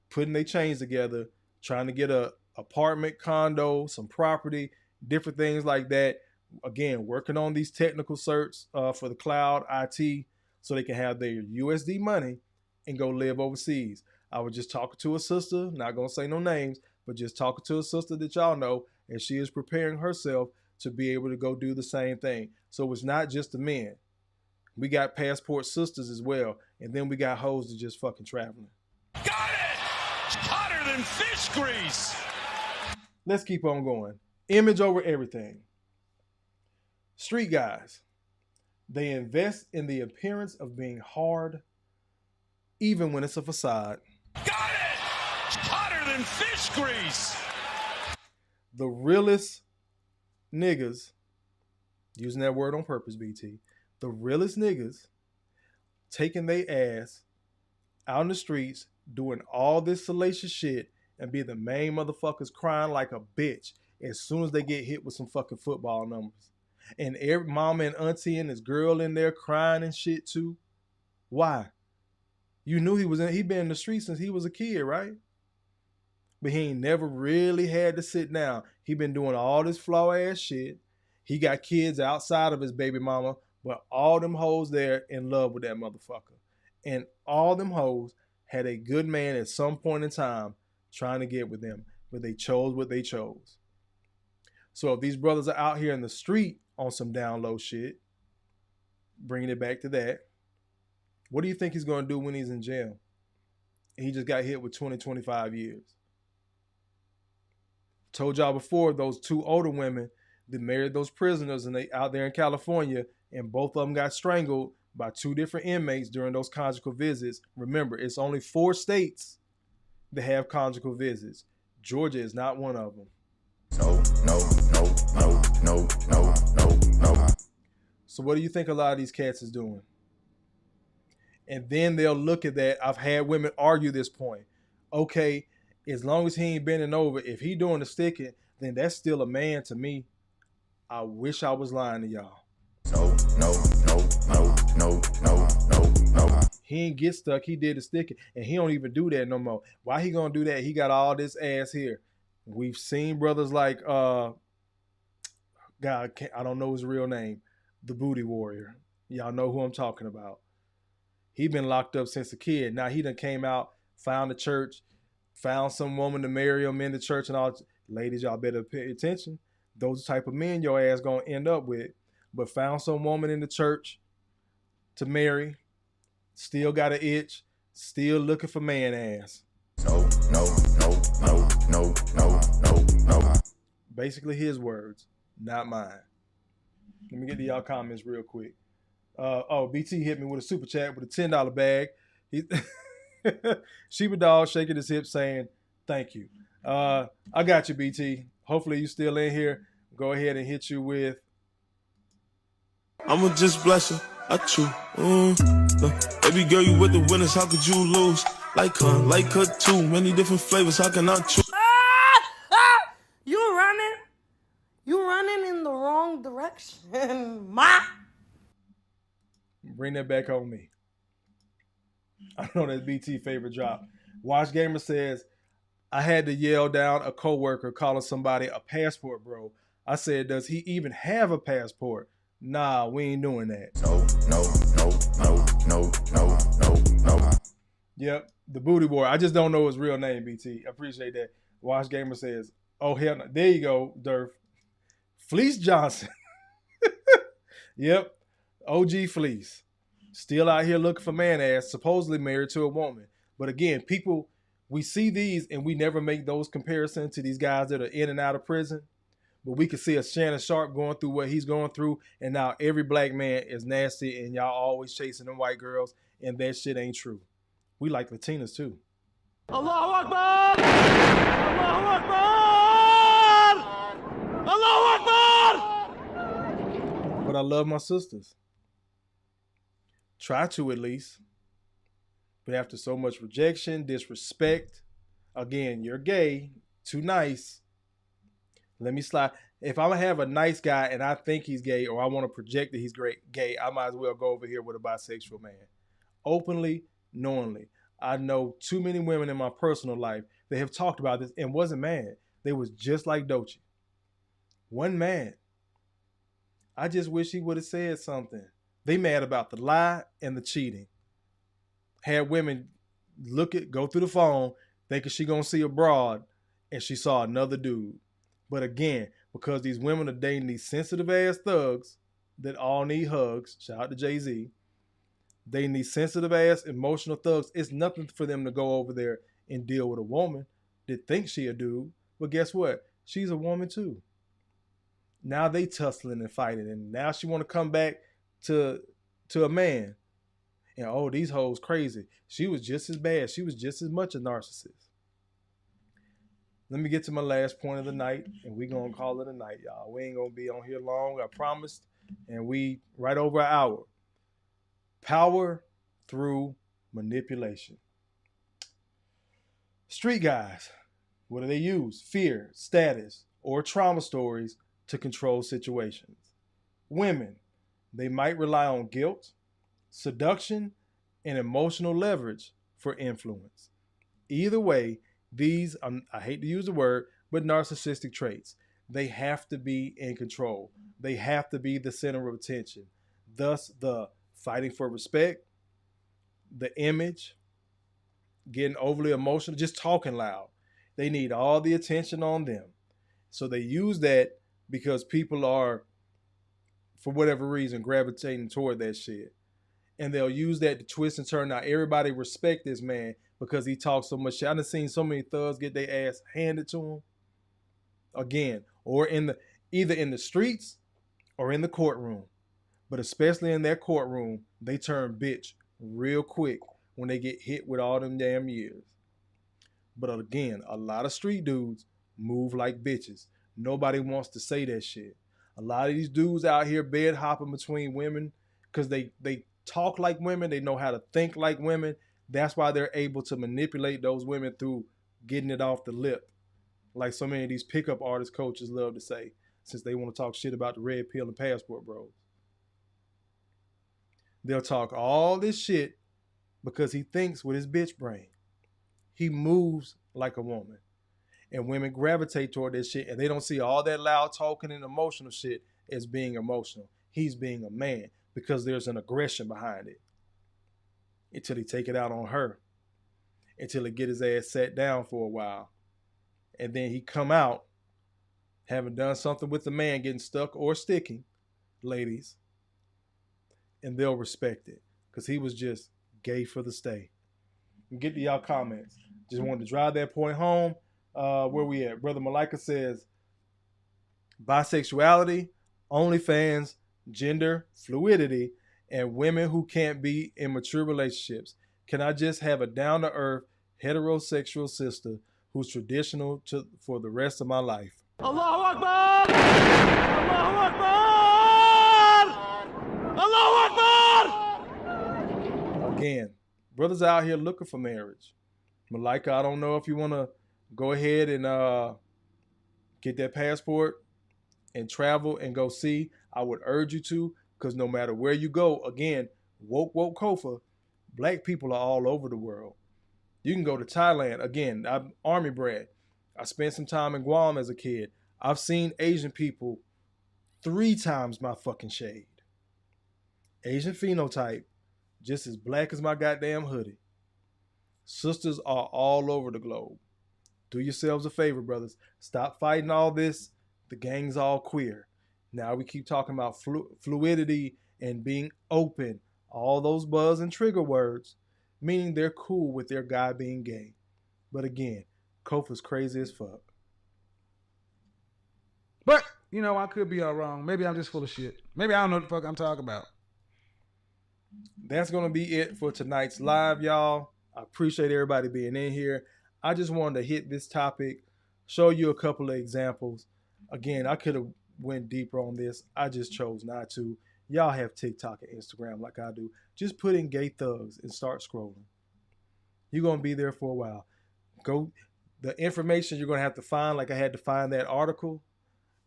putting their chains together, trying to get a apartment, condo, some property, different things like that. Again, working on these technical certs for the cloud, IT, so they can have their USD money and go live overseas. I was just talking to a sister, not gonna say no names, but just talking to a sister that y'all know, and she is preparing herself to be able to go do the same thing. So it's not just the men. We got passport sisters as well, and then we got hoes that just fucking traveling. Got it! It's hotter than fish grease! Let's keep on going. Image over everything. Street guys, they invest in the appearance of being hard, even when it's a facade. Got it! It's hotter than fish grease! The realest niggas, using that word on purpose, BT, the realest niggas taking their ass out in the streets, doing all this salacious shit, and be the main motherfuckers crying like a bitch as soon as they get hit with some fucking football numbers. And every mama and auntie and his girl in there crying and shit too. Why? You knew he been in the streets since he was a kid, right? But he ain't never really had to sit down. He been doing all this flaw ass shit. He got kids outside of his baby mama, but all them hoes there in love with that motherfucker. And all them hoes had a good man at some point in time trying to get with them, but they chose what they chose. So if these brothers are out here in the street on some down low shit, bringing it back to that, what do you think he's going to do when he's in jail? He just got hit with 20, 25 years. Told y'all before, those two older women that married those prisoners and they out there in California, and both of them got strangled by two different inmates during those conjugal visits. Remember, it's only 4 states that have conjugal visits. Georgia is not one of them. No. So what do you think a lot of these cats is doing? And then they'll look at that. I've had women argue this point. Okay, as long as he ain't bending over, if he doing the sticking, then that's still a man to me. I wish I was lying to y'all. No. He ain't get stuck. He did the sticking, and he don't even do that no more. Why he gonna do that? He got all this ass here. We've seen brothers like God, I don't know his real name, the Booty Warrior. Y'all know who I'm talking about. He been locked up since a kid. Now he done came out, found a church, found some woman to marry him in the church and all. Ladies, y'all better pay attention. Those type of men your ass gonna end up with. But found some woman in the church to marry, still got an itch, still looking for man ass. No. Basically his words, not mine. Let me get to y'all comments real quick. BT hit me with a super chat with a $10 bag. Sheba Dog shaking his hips saying, thank you. I got you, BT. Hopefully you still in here. Go ahead and hit you with. I'ma just bless her. I chew. Baby girl, you with the winners. How could you lose? Like her too. Many different flavors. How can I choose? You running in the wrong direction, ma. Bring that back on me. I know that's BT favorite drop. Watch Gamer says, I had to yell down a coworker calling somebody a passport bro. I said, does he even have a passport? Nah, we ain't doing that. No. Yep, the Booty Boy. I just don't know his real name, BT. I appreciate that. Watch Gamer says, oh, hell no. There you go, Durf. Fleece Johnson. Yep, OG Fleece. Still out here looking for man ass, supposedly married to a woman. But again, people We see these and we never make those comparisons to these guys that are in and out of prison. But we can see a Shannon Sharp going through what he's going through, and now every black man is nasty, and y'all always chasing them white girls, and that shit ain't true. We like Latinas too. Allahu Akbar! Allahu Akbar! Allahu Akbar! But I love my sisters. Try to, at least. But after so much rejection, disrespect, again, you're gay, too nice. Let me slide. If I'm going to have a nice guy and I think he's gay, or I want to project that he's gay, I might as well go over here with a bisexual man. Openly, knowingly. I know too many women in my personal life that have talked about this and wasn't mad. They was just like G.R.O.W.T.H. One man. I just wish he would have said something. They mad about the lie and the cheating. Had women go through the phone thinking she gonna see a broad, and she saw another dude. But again, because these women are dating these sensitive ass thugs that all need hugs, shout out to Jay-Z, they need sensitive ass emotional thugs. It's nothing for them to go over there and deal with a woman that thinks she a dude. But guess what? She's a woman too. Now they tussling and fighting, and now she want to come back to a man. And oh, these hoes crazy. She was just as bad. She was just as much a narcissist. Let me get to my last point of the night, and we gonna call it a night, y'all. We ain't gonna be on here long, I promised. And we right over an hour. Power through manipulation. Street guys, what do they use? Fear, status, or trauma stories to control situations. Women, they might rely on guilt, seduction, and emotional leverage for influence. Either way, these, I hate to use the word, but narcissistic traits. They have to be in control. They have to be the center of attention. Thus, the fighting for respect, the image, getting overly emotional, just talking loud. They need all the attention on them. So they use that because people are, for whatever reason, gravitating toward that shit. And they'll use that to twist and turn. Now, everybody respect this man because he talks so much shit. I've seen so many thugs get their ass handed to them. Again, or either in the streets or in the courtroom. But especially in that courtroom, they turn bitch real quick when they get hit with all them damn years. But again, a lot of street dudes move like bitches. Nobody wants to say that shit. A lot of these dudes out here bed hopping between women because they talk like women. They know how to think like women. That's why they're able to manipulate those women through getting it off the lip. Like so many of these pickup artist coaches love to say, since they want to talk shit about the red pill and passport bros. They'll talk all this shit because he thinks with his bitch brain. He moves like a woman. And women gravitate toward this shit, and they don't see all that loud talking and emotional shit as being emotional. He's being a man because there's an aggression behind it. Until he take it out on her. Until he get his ass sat down for a while. And then he come out having done something with the man getting stuck or sticking, ladies. And they'll respect it because he was just gay for the stay. And get to y'all comments. Just wanted to drive that point home. Where we at? Brother Malika says, bisexuality, OnlyFans, gender fluidity, and women who can't be in mature relationships. Can I just have a down-to-earth heterosexual sister who's traditional for the rest of my life? Allahu Akbar! Allahu Akbar! Allahu Akbar! Again, brothers out here looking for marriage. Malika, I don't know if you want to go ahead and get that passport and travel and go see. I would urge you to, because no matter where you go, again, woke Kofa, black people are all over the world. You can go to Thailand. Again, I'm Army bred. I spent some time in Guam as a kid. I've seen Asian people 3 times my fucking shade. Asian phenotype, just as black as my goddamn hoodie. Sisters are all over the globe. Do yourselves a favor, brothers. Stop fighting all this. The gang's all queer. Now we keep talking about fluidity and being open. All those buzz and trigger words, meaning they're cool with their guy being gay. But again, Kofa's crazy as fuck. But, you know, I could be all wrong. Maybe I'm just full of shit. Maybe I don't know what the fuck I'm talking about. That's going to be it for tonight's live, y'all. I appreciate everybody being in here. I just wanted to hit this topic, show you a couple of examples. Again, I could have went deeper on this. I just chose not to. Y'all have TikTok and Instagram like I do. Just put in gay thugs and start scrolling. You're going to be there for a while. Go. The information you're going to have to find, like I had to find that article,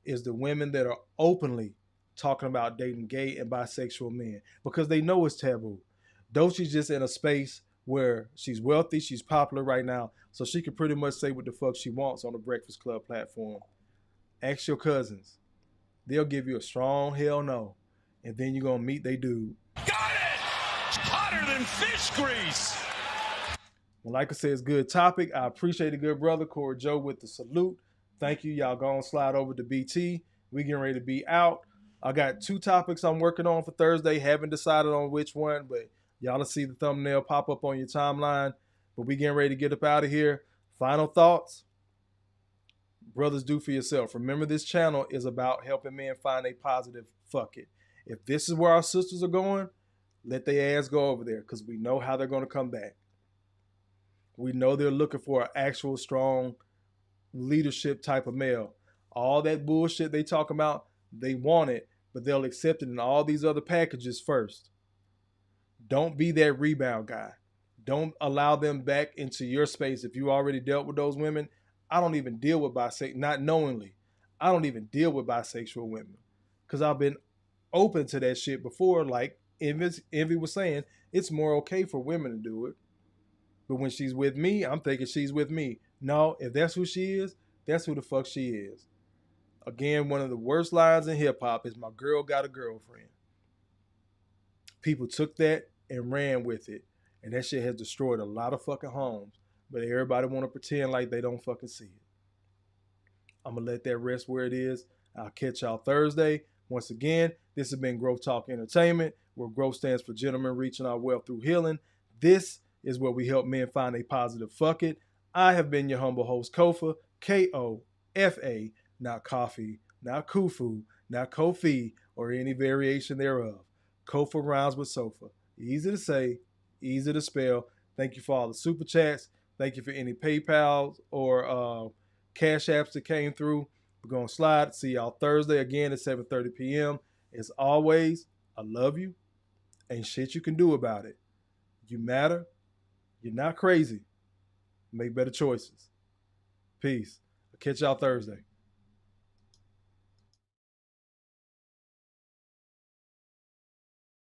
is the women that are openly talking about dating gay and bisexual men because they know it's taboo. Dochi's just in a space where she's wealthy, she's popular right now, so she can pretty much say what the fuck she wants on the Breakfast Club platform. Ask your cousins. They'll give you a strong hell no. And then you're going to meet they dude. Got it! Hotter than fish grease! Well, like I said, it's a good topic. I appreciate a good brother, Corey Joe, with the salute. Thank you. Y'all go and slide over to BT. We getting ready to be out. I got 2 topics I'm working on for Thursday. Haven't decided on which one, but y'all will see the thumbnail pop up on your timeline. But we getting ready to get up out of here. Final thoughts. Brothers, do for yourself. Remember, this channel is about helping men find a positive fuck it. If this is where our sisters are going, let their ass go over there because we know how they're going to come back. We know they're looking for an actual strong leadership type of male. All that bullshit they talk about, they want it, but they'll accept it in all these other packages first. Don't be that rebound guy. Don't allow them back into your space. If you already dealt with those women, I don't even deal with bisexual, not knowingly. I don't even deal with bisexual women because I've been open to that shit before. Like Envy was saying, it's more okay for women to do it. But when she's with me, I'm thinking she's with me. No, if that's who she is, that's who the fuck she is. Again, one of the worst lines in hip hop is my girl got a girlfriend. People took that and ran with it. And that shit has destroyed a lot of fucking homes. But everybody want to pretend like they don't fucking see it. I'm going to let that rest where it is. I'll catch y'all Thursday. Once again, this has been Growth Talk Entertainment, where growth stands for gentlemen reaching our wealth through healing. This is where we help men find a positive fuck it. I have been your humble host, Kofa, K-O-F-A, not coffee, not kufu, not Kofi, or any variation thereof. Kofa rhymes with sofa. Easy to say, easy to spell. Thank you for all the super chats. Thank you for any PayPal or Cash Apps that came through. We're going to slide. See y'all Thursday again at 7:30 p.m. As always, I love you. Ain't shit you can do about it. You matter. You're not crazy. Make better choices. Peace. I'll catch y'all Thursday.